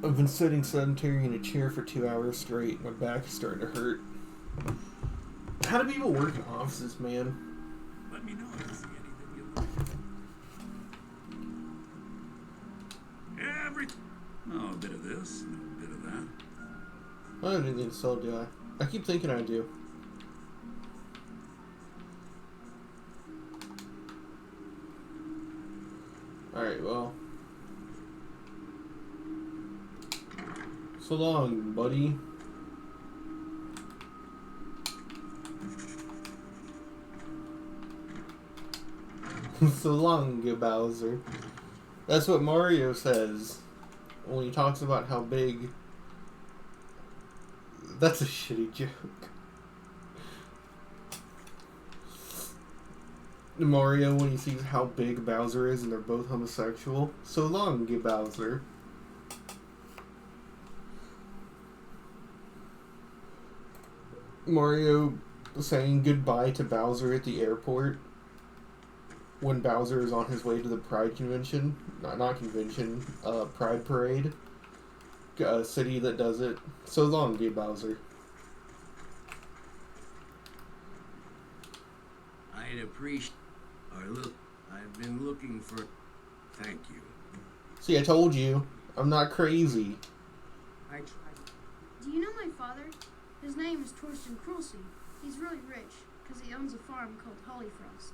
I've been sitting sedentary in a chair for 2 hours straight. My back is starting to hurt. How do people work in offices, man? Let me know if you see anything you like. Oh, a bit of this and a bit of that. I don't have anything to sell, do I? I keep thinking I do. Alright, well. So long, buddy. So long, Bowser. That's what Mario says when he talks about how big... That's a shitty joke. Mario, when he sees how big Bowser is and they're both homosexual. So long, Bowser. Mario saying goodbye to Bowser at the airport when Bowser is on his way to the Pride convention. Not convention, Pride parade. A city that does it. So long, Bowser. I'd appreciate. Or look, I've been looking for. Thank you. See, I told you. I'm not crazy. I tried. Do you know my father? His name is Torsten Krulsey. He's really rich, because he owns a farm called Hollyfrost.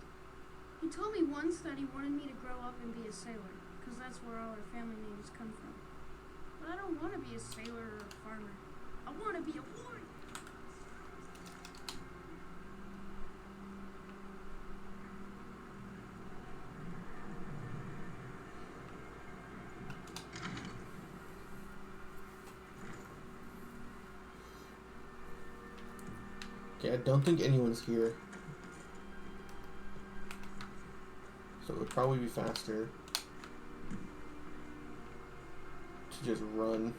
He told me once that he wanted me to grow up and be a sailor, because that's where all our family names come from. But I don't want to be a sailor or a farmer. I want to be a warrior. Okay, I don't think anyone's here. So it would probably be faster to just run.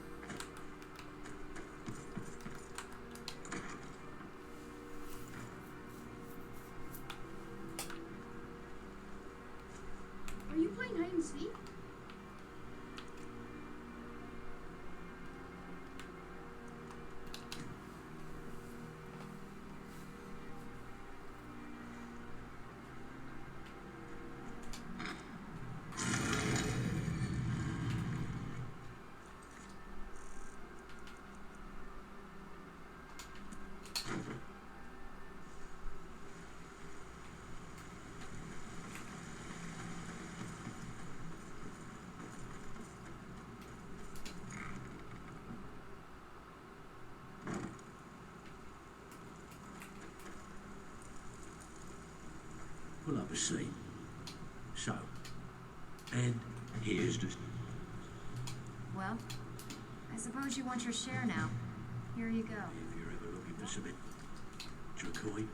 Are you playing hide and seek? Pull up a seat. So, and here's the... Well, I suppose you want your share now. Here you go. If you're ever looking for something, Dracoin,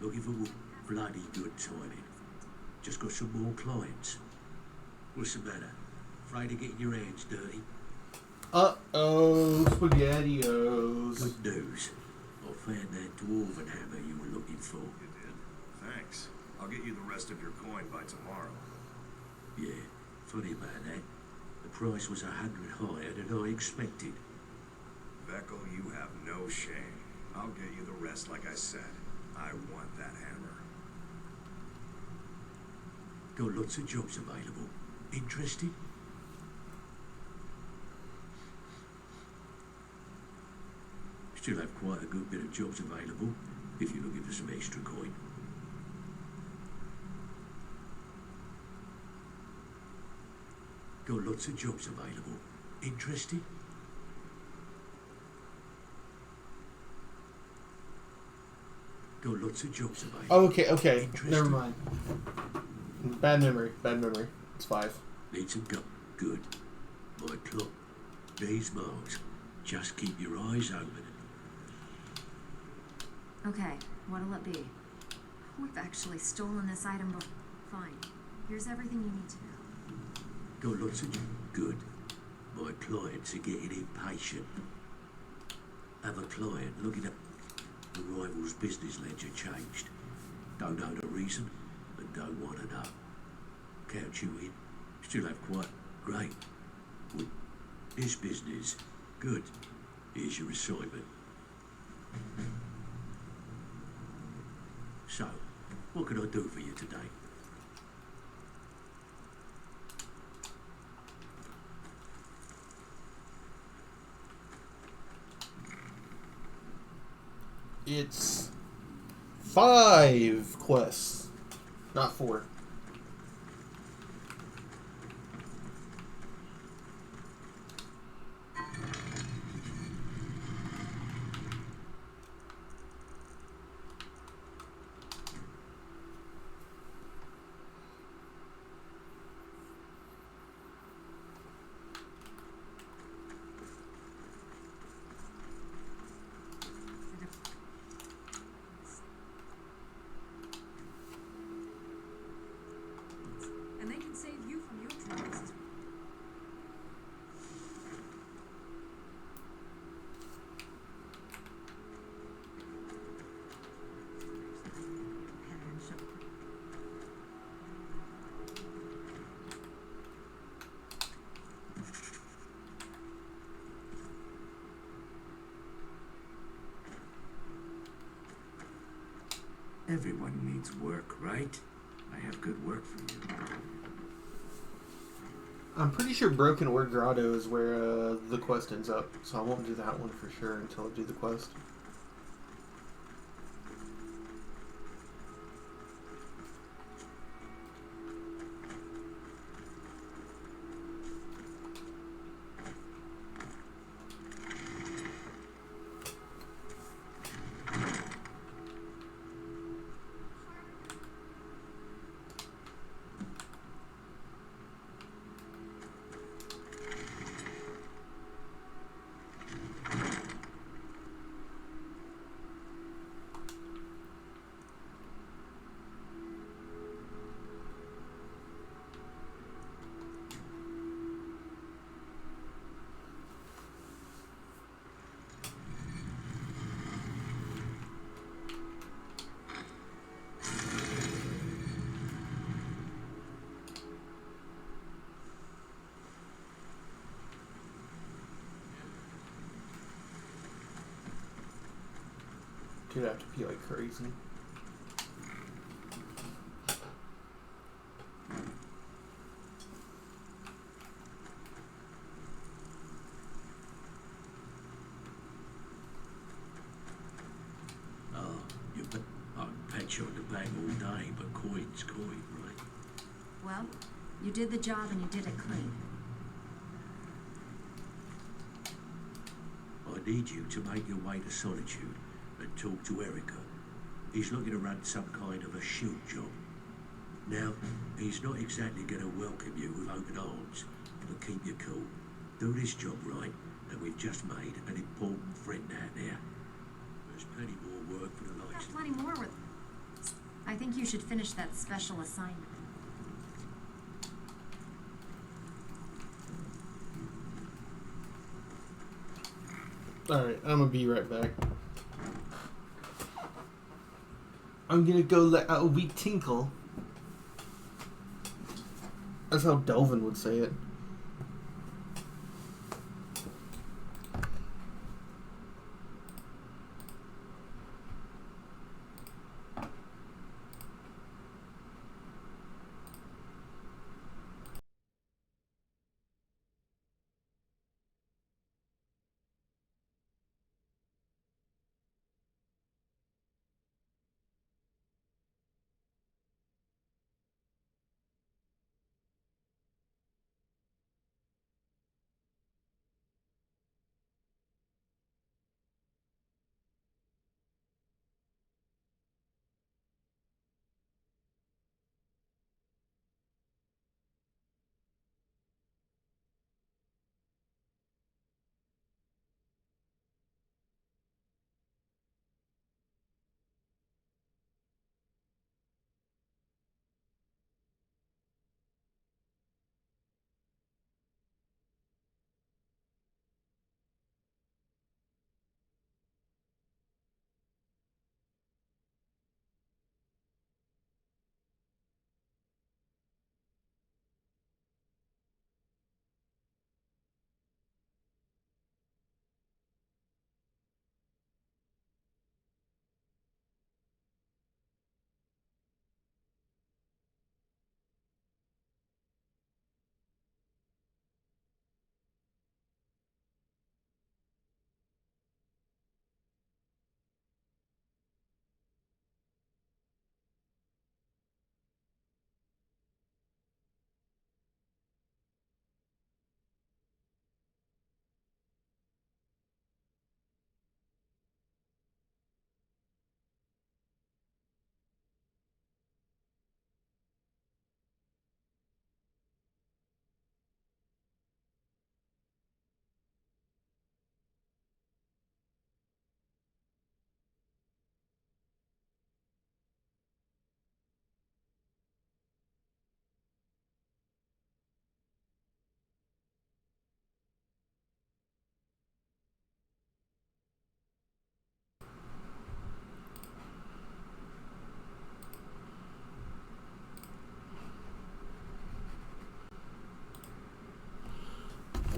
looking for bloody good timing. Just got some more clients. What's the matter? Afraid of getting your hands dirty? Uh-oh, SpaghettiOs. Good news. I found that dwarven hammer you were looking for. You did? Thanks. I'll get you the rest of your coin by tomorrow. Yeah, funny about that. The price was 100 higher than I expected. Vekel, you have no shame. I'll get you the rest like I said. I want that hammer. Got lots of jobs available. Interested? Still have quite a good bit of jobs available if you're looking for some extra coin. Got lots of jobs available. Interested? Got lots of jobs available. Okay, Interested? never mind. Bad memory. It's 5. Need some go. Good. My clock. These marks. Just keep your eyes open. Okay, what'll it be? We've actually stolen this item before. Fine. Here's everything you need to know. Got lots of good. My clients are getting impatient. Have a client looking at the rival's business ledger changed. Don't know the reason, and don't want to know. Count you in. Still have quite great. With this business, good. Here's your assignment. So, what can I do for you today? It's 5 quests, not 4. And they can save you from your troubles as well. Everyone needs work, right? I have good work for you. I'm pretty sure Broken Word Grotto is where the quest ends up, so I won't do that one for sure until I do the quest. Dude, I have to pee like crazy. I can pat you on the back all day, but coin's coin, right? Well, you did the job and you did it clean. I need you to make your way to Solitude and talk to Erica. He's looking to run some kind of a shoot job. Now, he's not exactly going to welcome you with open arms, but keep you cool. Do this job right, and we've just made an important friend out there. There's plenty more work for the likes Got plenty more with. I think you should finish that special assignment. Alright, I'm gonna be right back. I'm gonna go let out a wee tinkle. That's how Delvin would say it.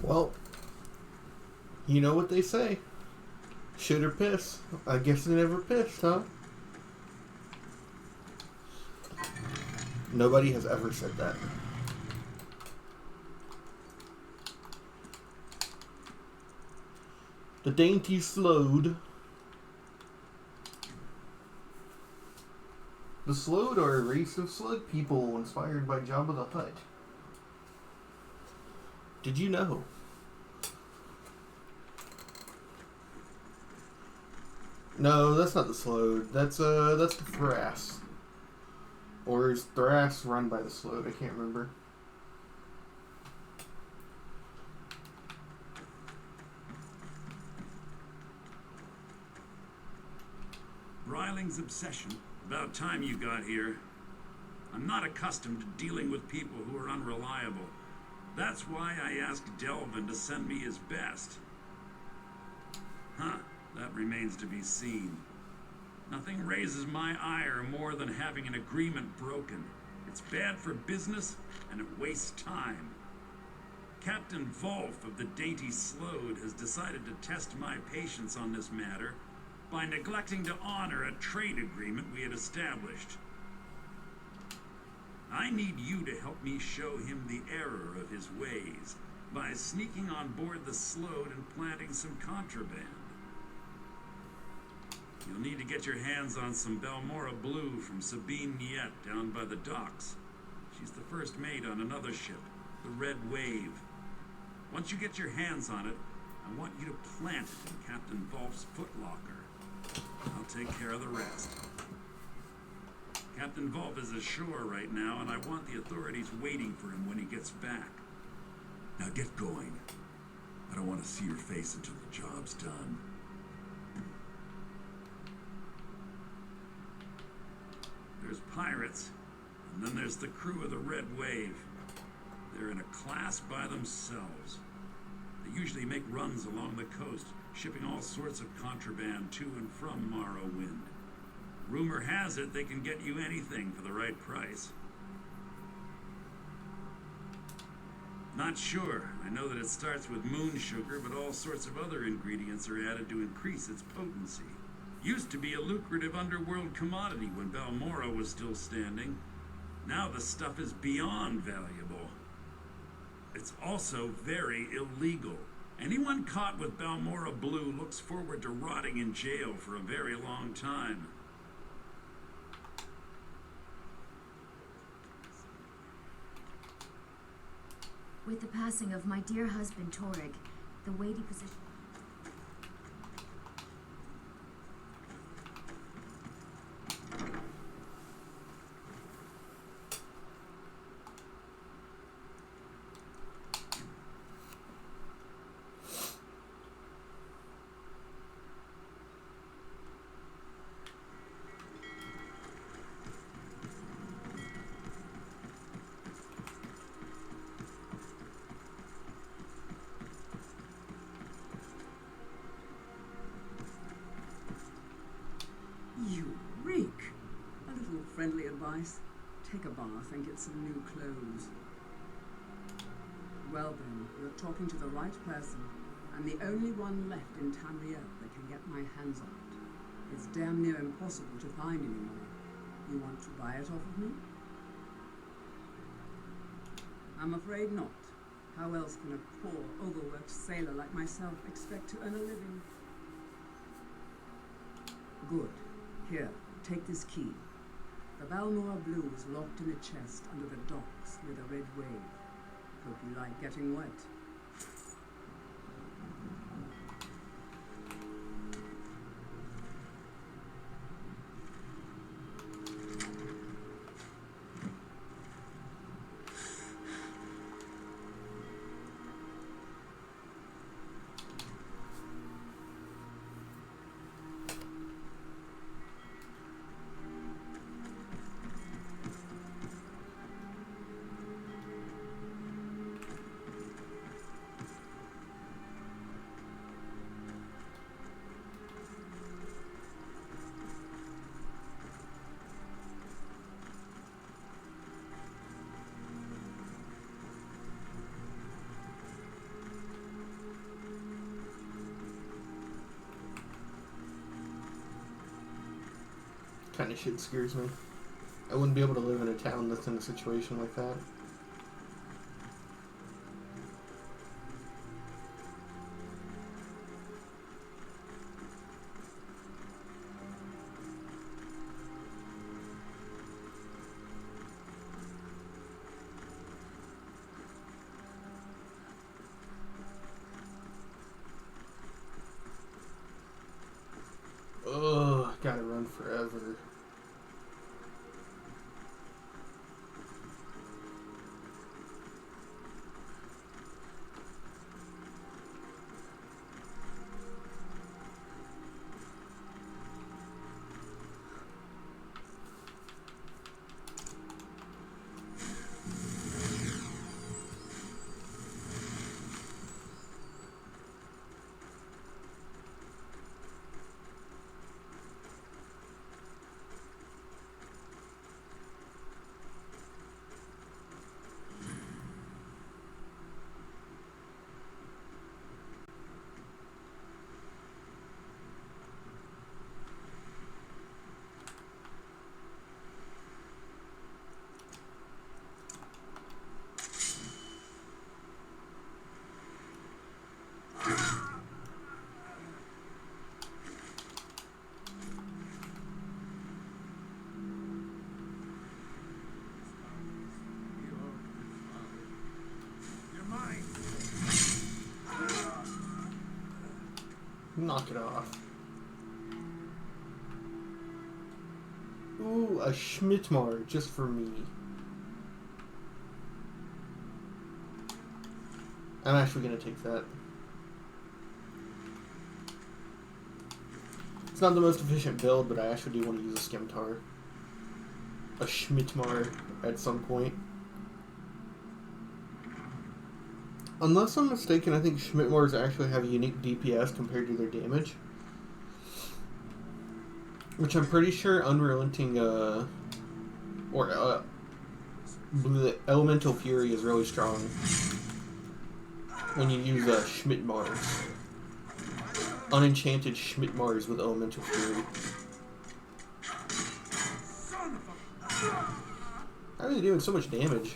Well, you know what they say. Shit or piss. I guess they never pissed, huh? Nobody has ever said that. The dainty Slode. The Slode are a race of slug people inspired by Jabba the Hutt. Did you know? No, that's not the Slode. That's the Thras. Or is Thras run by the Slode? I can't remember. Bryling's obsession. About time you got here. I'm not accustomed to dealing with people who are unreliable. That's why I asked Delvin to send me his best. Huh, that remains to be seen. Nothing raises my ire more than having an agreement broken. It's bad for business, and it wastes time. Captain Volf of the Dainty Slode has decided to test my patience on this matter by neglecting to honor a trade agreement we had established. I need you to help me show him the error of his ways by sneaking on board the Slode and planting some contraband. You'll need to get your hands on some Belmora Blue from Sabine Niet down by the docks. She's the first mate on another ship, the Red Wave. Once you get your hands on it, I want you to plant it in Captain Volf's footlocker. I'll take care of the rest. Captain Volp is ashore right now, and I want the authorities waiting for him when he gets back. Now get going. I don't want to see your face until the job's done. There's pirates, and then there's the crew of the Red Wave. They're in a class by themselves. They usually make runs along the coast, shipping all sorts of contraband to and from Morrowind. Rumor has it they can get you anything for the right price. Not sure. I know that it starts with moon sugar, but all sorts of other ingredients are added to increase its potency. Used to be a lucrative underworld commodity when Balmora was still standing. Now the stuff is beyond valuable. It's also very illegal. Anyone caught with Balmora Blue looks forward to rotting in jail for a very long time. With the passing of my dear husband, Torrig, the weighty position... You reek. A little friendly advice. Take a bath and get some new clothes. Well then, you're talking to the right person. I'm the only one left in Tamriel that can get my hands on it. It's damn near impossible to find anymore. You want to buy it off of me? I'm afraid not. How else can a poor, overworked sailor like myself expect to earn a living? Good. Here, take this key. The Balmora Blue is locked in a chest under the docks near the Red Wave. Hope you like getting wet. Kind of shit scares me. I wouldn't be able to live in a town that's in a situation like that. Ugh, gotta run forever. Knock it off. Ooh, a Schmidtmar just for me. I'm actually gonna take that. It's not the most efficient build, but I actually do want to use a Skemtar. A Schmidtmar at some point. Unless I'm mistaken, I think Schmidtmars actually have unique DPS compared to their damage. Which I'm pretty sure Unrelenting, Elemental Fury is really strong when you use Schmidtmars. Unenchanted Schmidtmars with Elemental Fury. How are they doing so much damage?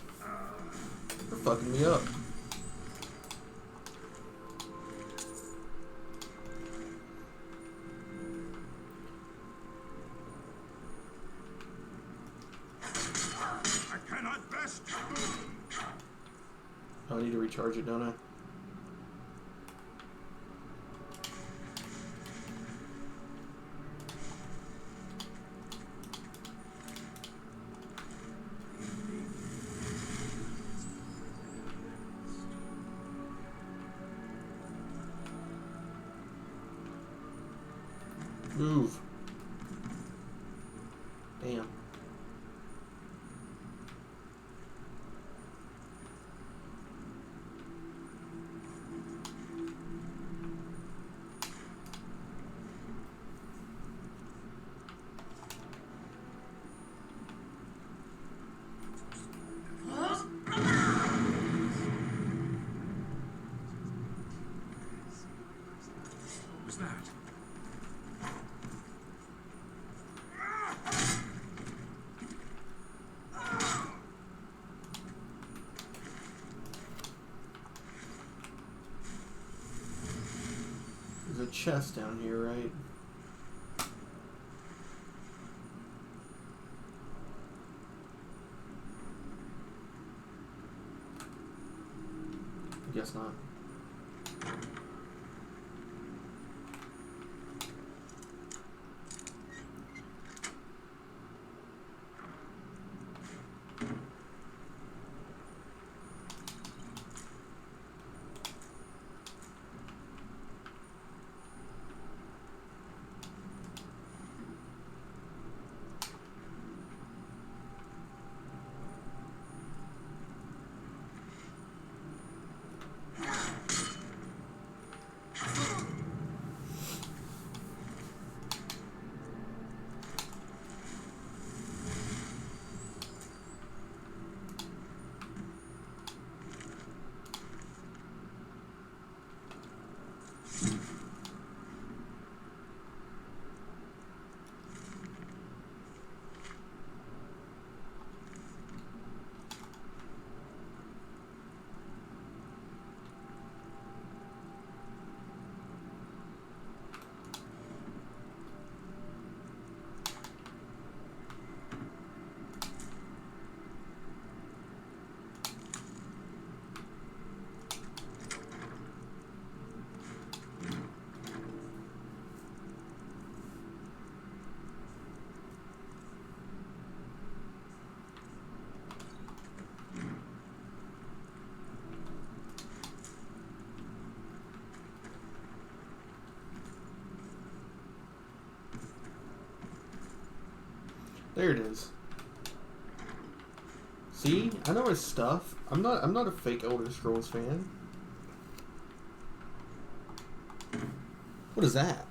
They're fucking me up. I need to recharge it, don't I? Move. Damn. What was that? There's a chest down here, right? I guess not. There it is. See? I know his stuff. I'm not a fake Elder Scrolls fan. What is that?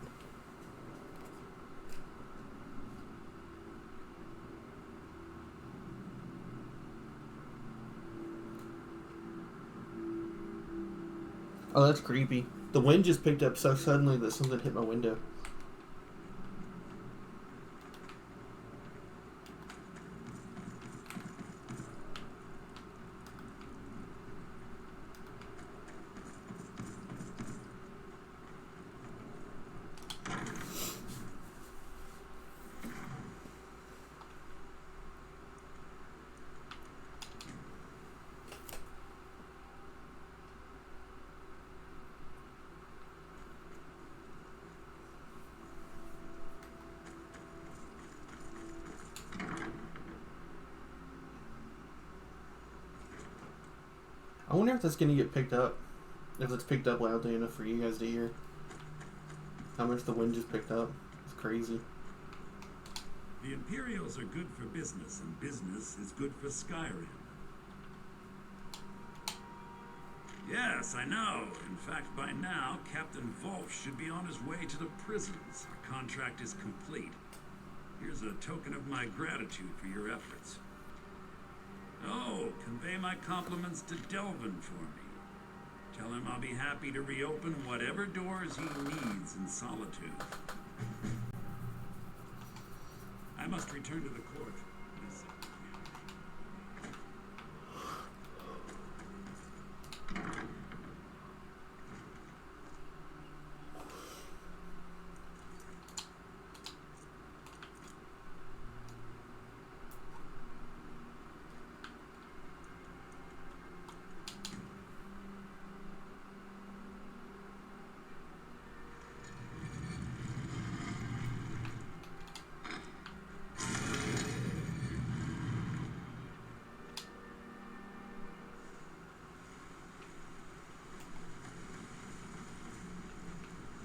Oh, that's creepy. The wind just picked up so suddenly that something hit my window. I wonder if that's gonna get picked up. If it's picked up loudly enough for you guys to hear. How much the wind just picked up. It's crazy. The Imperials are good for business, and business is good for Skyrim. Yes, I know. In fact, by now, Captain Wolf should be on his way to the prisons. Our contract is complete. Here's a token of my gratitude for your efforts. Oh, convey my compliments to Delvin for me. Tell him I'll be happy to reopen whatever doors he needs in Solitude. I must return to the court.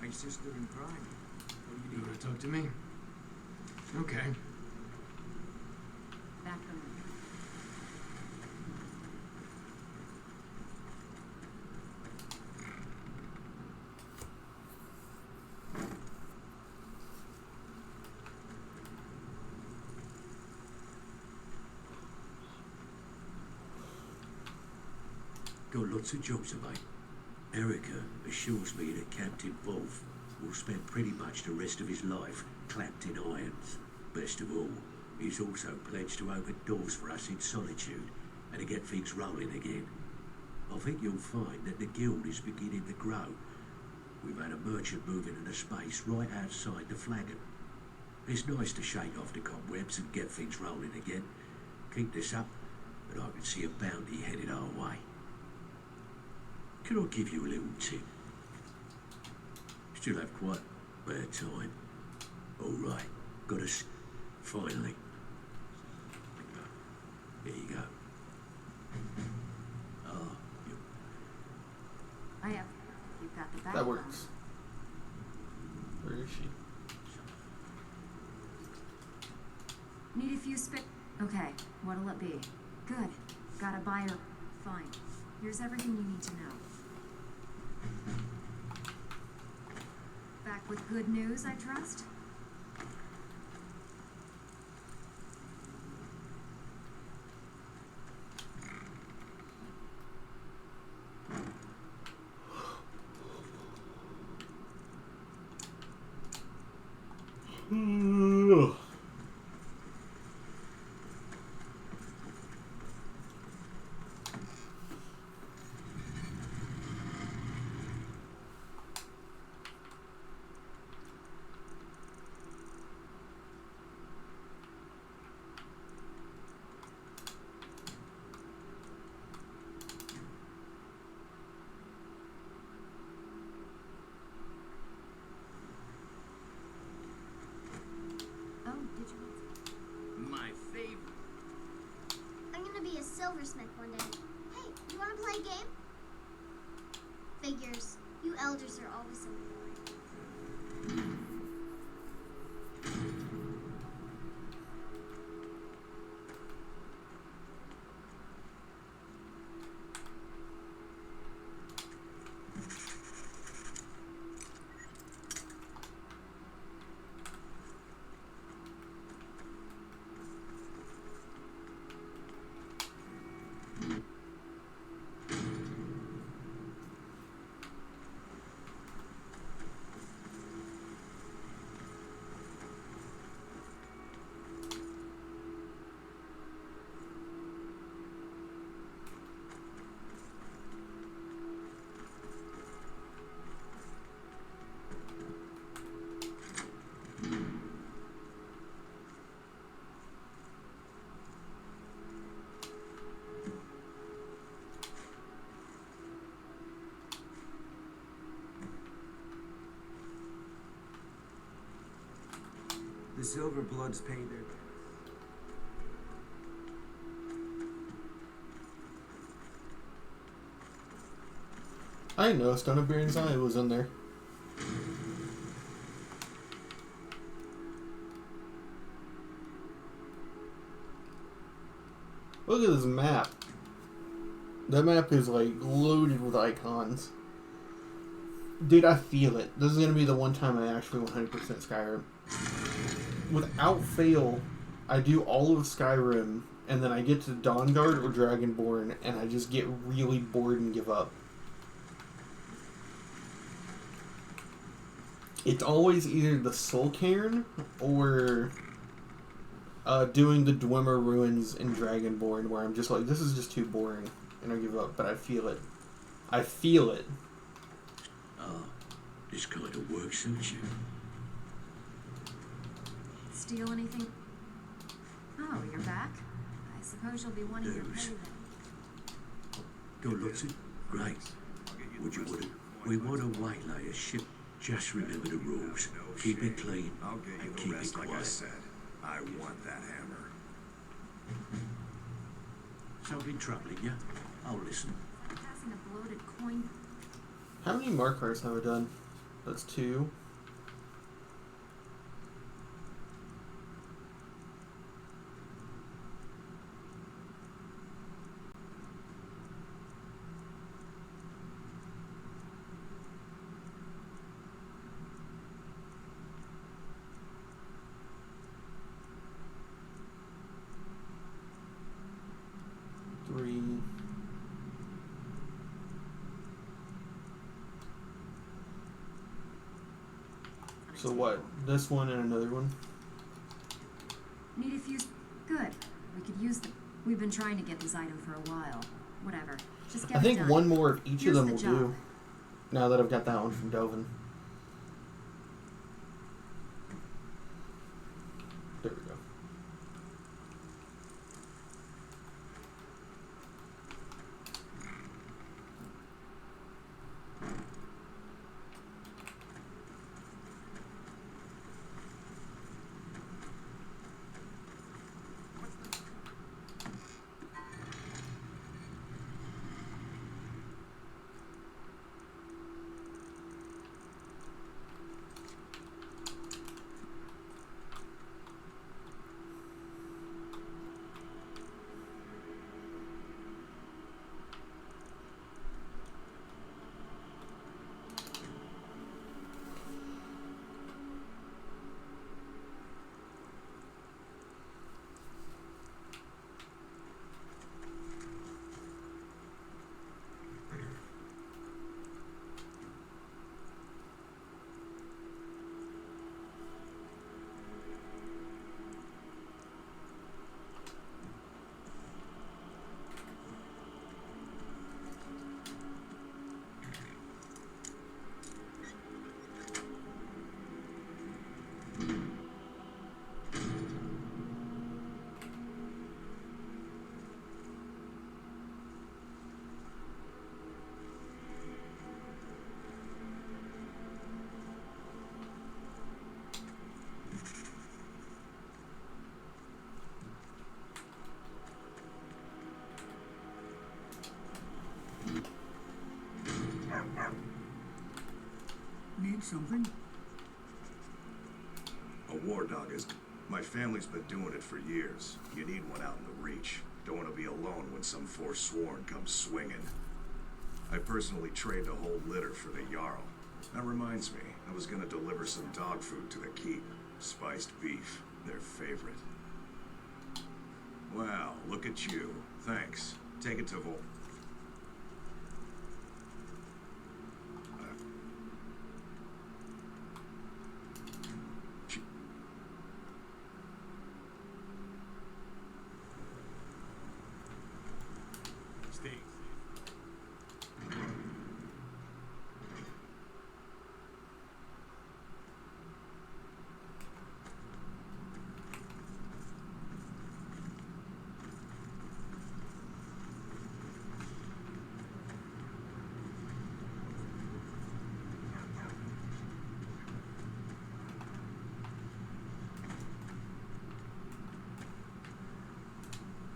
My sister in crime. What do you You want to talk to me? Okay. Back on. Got lots of jobs, have I? Erica assures me that Captain Wolf will spend pretty much the rest of his life clapped in irons. Best of all, he's also pledged to open doors for us in Solitude and to get things rolling again. I think you'll find that the guild is beginning to grow. We've had a merchant move into the space right outside the flagon. It's nice to shake off the cobwebs and get things rolling again. Keep this up, and I can see a bounty headed our way. Can I give you a little tip? Still have quite a bad time. All right, got us. Finally. There you go. Oh, I have. You've got the back. That works. Where is she? Need a few Okay, what'll it be? Good. Got a buyer. Fine. Here's everything you need to know. Back with good news, I trust? My favorite. I'm gonna be a silversmith one day. Hey, you wanna play a game? Figures. You elders are always so boring. The Silver Bloods pay their... I didn't know Stone of Bearing's Eye was in there. Look at this map. That map is like loaded with icons. Dude, I feel it. This is going to be the one time I actually 100% Skyrim. Without fail, I do all of Skyrim, and then I get to Dawnguard or Dragonborn, and I just get really bored and give up. It's always either the Soul Cairn or doing the Dwemer Ruins in Dragonborn, where I'm just like, this is just too boring, and I give up, but I feel it. I feel it. Oh, this kind of work suits you. Steal anything? Oh, you're back? I suppose you'll be wanting your pay then. Don't look it? Great. Would you want it? We want to waylay a ship. Just remember the rules. Keep it clean and keep it quiet. Like I said, I want that hammer. Something troubling you? I'll listen. Passing a bloated coin. How many markers have I done? That's 2. So what? This one and another one? Need a few... Good. We could use them. We've been trying to get this item for a while. Whatever. Just get I think it done. one more of each Here's of them the will job. do. Now that I've got that one from Dovin. There we go. Need something? A war dog is... My family's been doing it for years. You need one out in the Reach. Don't want to be alone when some forsworn comes swinging. I personally trade the whole litter for the Jarl. That reminds me, I was gonna deliver some dog food to the keep. Spiced beef, their favorite. Wow, look at you. Thanks. Take it to Vol.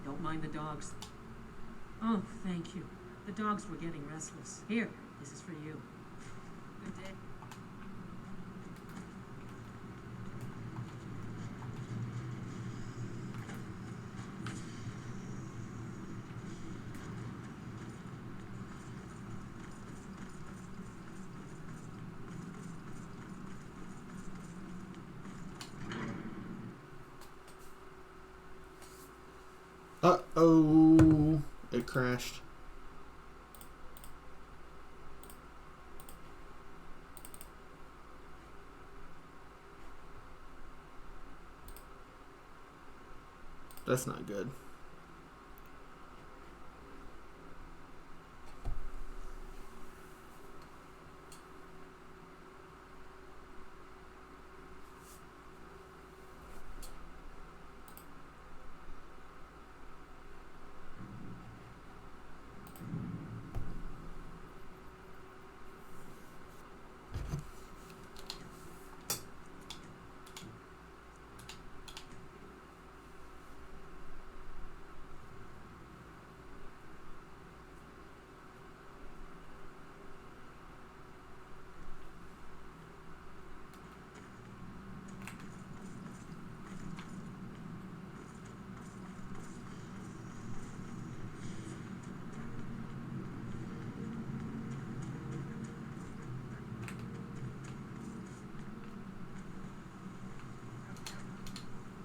Don't mind the dogs. Oh, thank you. The dogs were getting restless. Here, This is for you. Good day. Uh-oh. It crashed. That's not good.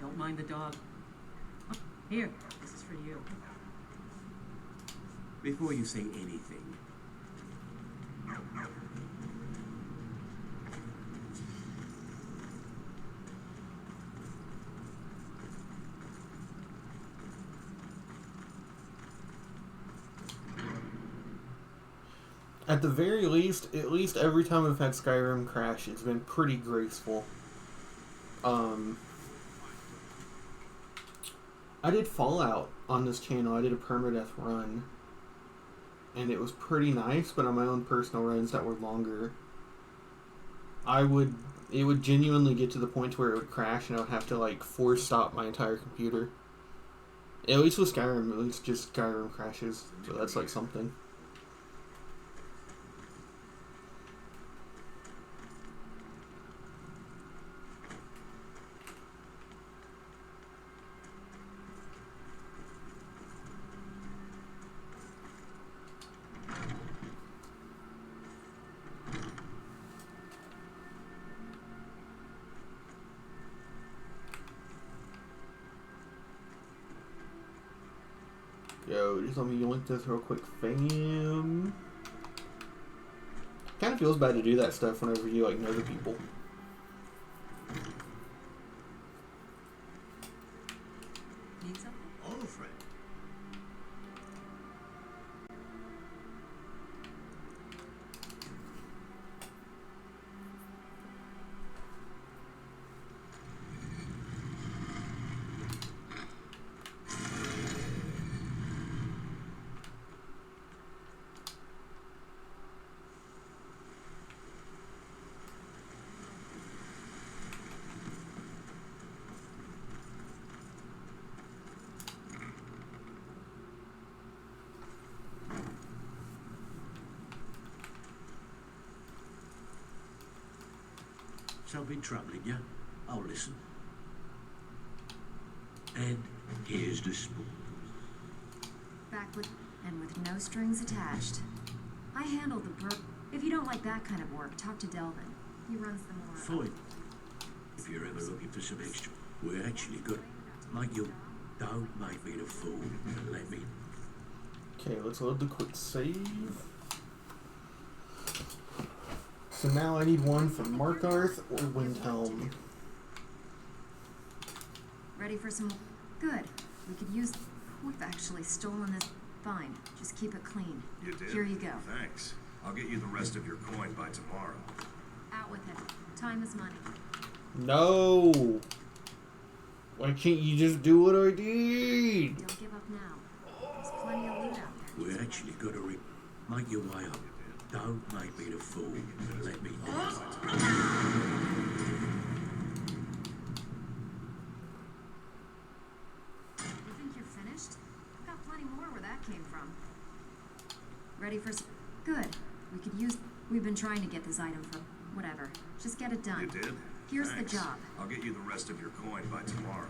Don't mind the dog. Here, this is for you. Before you say anything, At the very least, at least every time I've had Skyrim crash, it's been pretty graceful. I did Fallout on this channel. I did a permadeath run. And it was pretty nice, but on my own personal runs that were longer, it would genuinely get to the point where it would crash and I would have to like force stop my entire computer. At least with Skyrim, at least just Skyrim crashes. So that's like something. Yo, just let me link this real quick, fam. Kind of feels bad to do that stuff whenever you like know the people. Need something? Oh, friend. Something troubling you? I'll listen. And here's the spoon. Back with no strings attached. I handle the If you don't like that kind of work, talk to Delvin. He runs the more. Fine. If you're ever looking for some extra, we're actually good. Like you, don't make me the fool and let me. Okay, let's load the quick save. So now I need one for Markarth or Windhelm. Ready for some... Good. We could use... We've actually stolen this... Fine. Just keep it clean. You did? Here you go. Thanks. I'll get you the rest of your coin by tomorrow. Out with it. Time is money. No! Why can't you just do what I did? Don't give up now. There's plenty of loot out there. We're actually gonna make your way up. Don't make me the fool and let me do it. You think you're finished? I've got plenty more where that came from. Ready for... Good. We could use... We've been trying to get this item for... whatever. Just get it done. You did? Here's Thanks. the job. I'll get you the rest of your coin by tomorrow.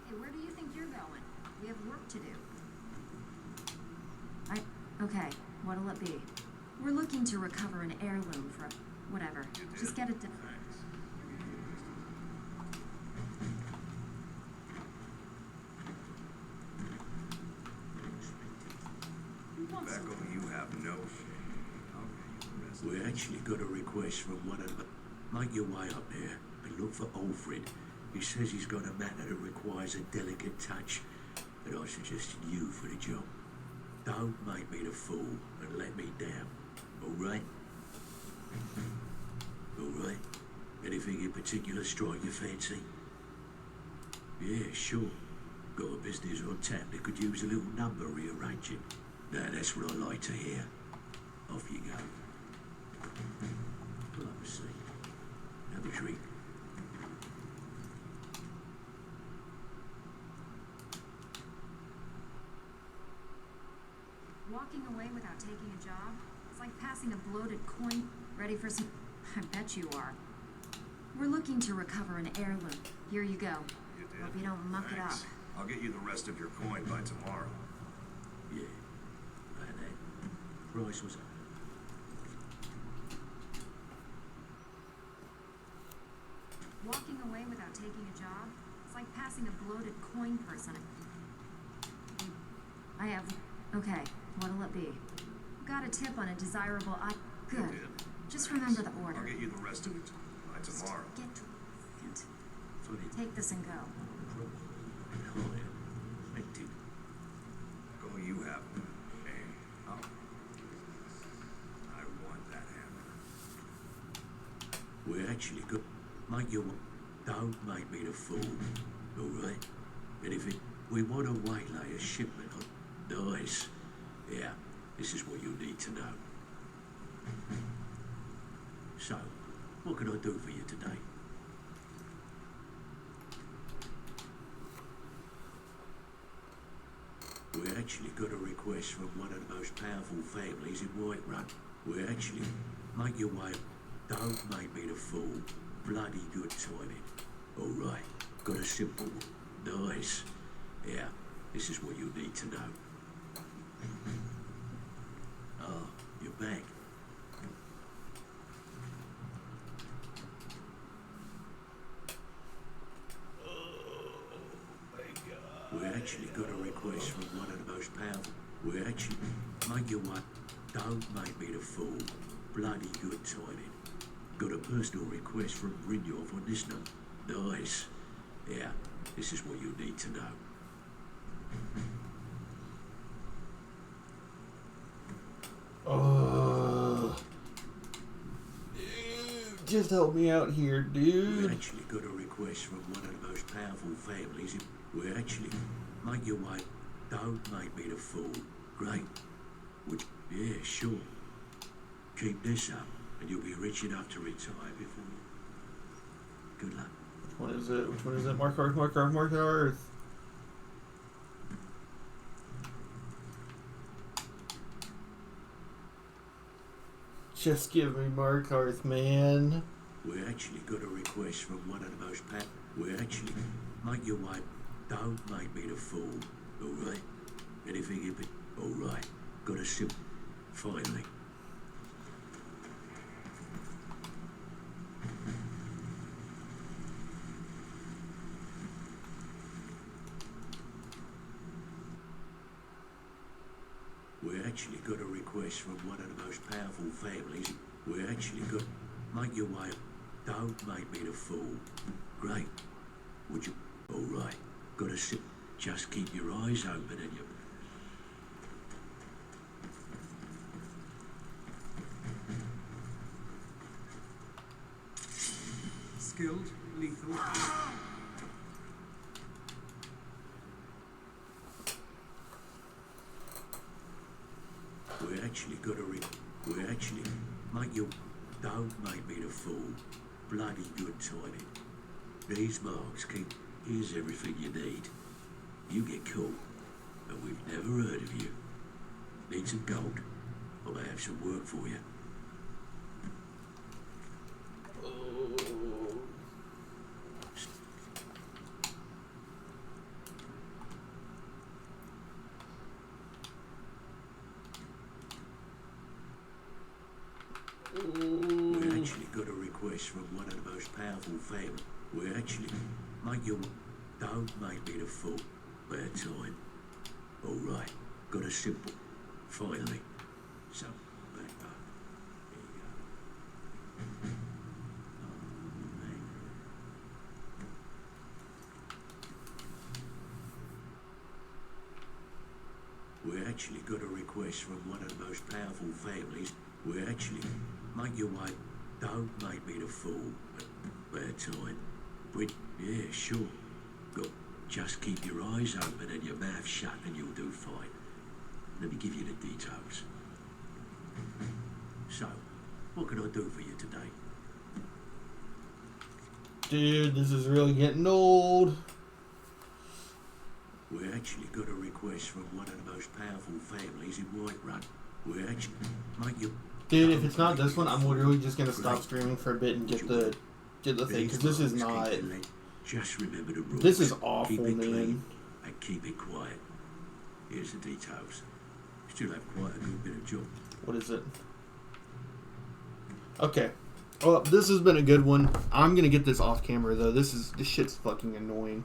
Hey, where do you think you're going? We have work to do. Okay, what'll it be? We're looking to recover an heirloom for... whatever. Just get it done. Becco, you have no... We actually got a request from one of them. Make your way up there and look for Alfred. He says he's got a matter that requires a delicate touch, and I suggested you for the job. Don't make me the fool and let me down, all right? All right? Anything in particular strike your fancy? Yeah, sure. Got a business on tap that could use a little number rearranging. Now that's what I like to hear. Off you go. Pull up a seat. Have a drink. Walking away without taking a job? It's like passing a bloated coin. Ready for some... I bet you are. We're looking to recover an heirloom. Here you go. You did? Hope you don't muck Thanks. it up. I'll get you the rest of your coin by tomorrow. Yeah. Like that. Price was up. Walking away without taking a job? It's like passing a bloated coin purse on a... I have... Okay, what'll it be? Got a tip on a desirable... Good. You did? Just Thanks. remember the order. I'll get you the rest of it by tomorrow. Get to it. Take this and go. Go, you have... Hey, oh. I want that hammer. We're actually good. Make your... Don't make me the fool, all right? And if it... We want to waylay a shipment on... Nice. Yeah, this is what you need to know. So, what can I do for you today? We actually got a request from one of the most powerful families in Whiterun. We actually... Make your way... Don't make me the fool. Bloody good timing. All right, got a simple one. Nice. Yeah, this is what you need to know. Oh, you're back. We actually got a request from one of the most powerful. We actually... Make your way... Don't make me the fool. Bloody good timing. Got a personal request from Brynjolf on this number. Nice. Yeah, this is what you need to know. Oh, just help me out here, dude. We actually got a request from one of the most powerful families. We actually... Make your way... Don't make me the fool. Great. Would... Yeah, sure. Keep this up, and you'll be rich enough to retire before you... Good luck. What is it? Which one is it? Mark Earth, Mark Earth, Mark Earth. Just give me Mark Earth, man. We actually got a request from one of the most We actually... Make your way... Don't make me the fool, all right? Anything in... All right. Got a simple... Finally. We actually got a request from one of the most powerful families. We actually got... Make your way... Don't make me the fool. Great. Would you... All right. Got a sip. Just keep your eyes open and you... Skilled, lethal. We actually got a We actually... Make your... Don't make me the fool. Bloody good timing. These marks keep... Here's everything you need. You get caught, and we've never heard of you. Need some gold? I may have some work for you. We actually got a request from one of the most powerful families. We actually make you... Don't make me the fool. Bad time. All right. Got a simple. Finally. So, back up. Here you go. Oh, man. We actually got a request from one of the most powerful families. We actually make your way. Don't make me the fool. Bad time. Yeah, sure. Go. Just keep your eyes open and your mouth shut and you'll do fine. Let me give you the details. So, what can I do for you today? Dude, this is really getting old. We actually got a request from one of the most powerful families in Whiterun. We actually make you... Dude, if it's not this one, I'm literally just gonna stop streaming for a bit and get the thing, because this is not... Just remember the rules. This is awful, keep it man. Clean and keep it quiet. Here's the details. Still have quite a good bit of job. What is it? Okay. Well, this has been a good one. I'm gonna get this off camera though. This shit's fucking annoying.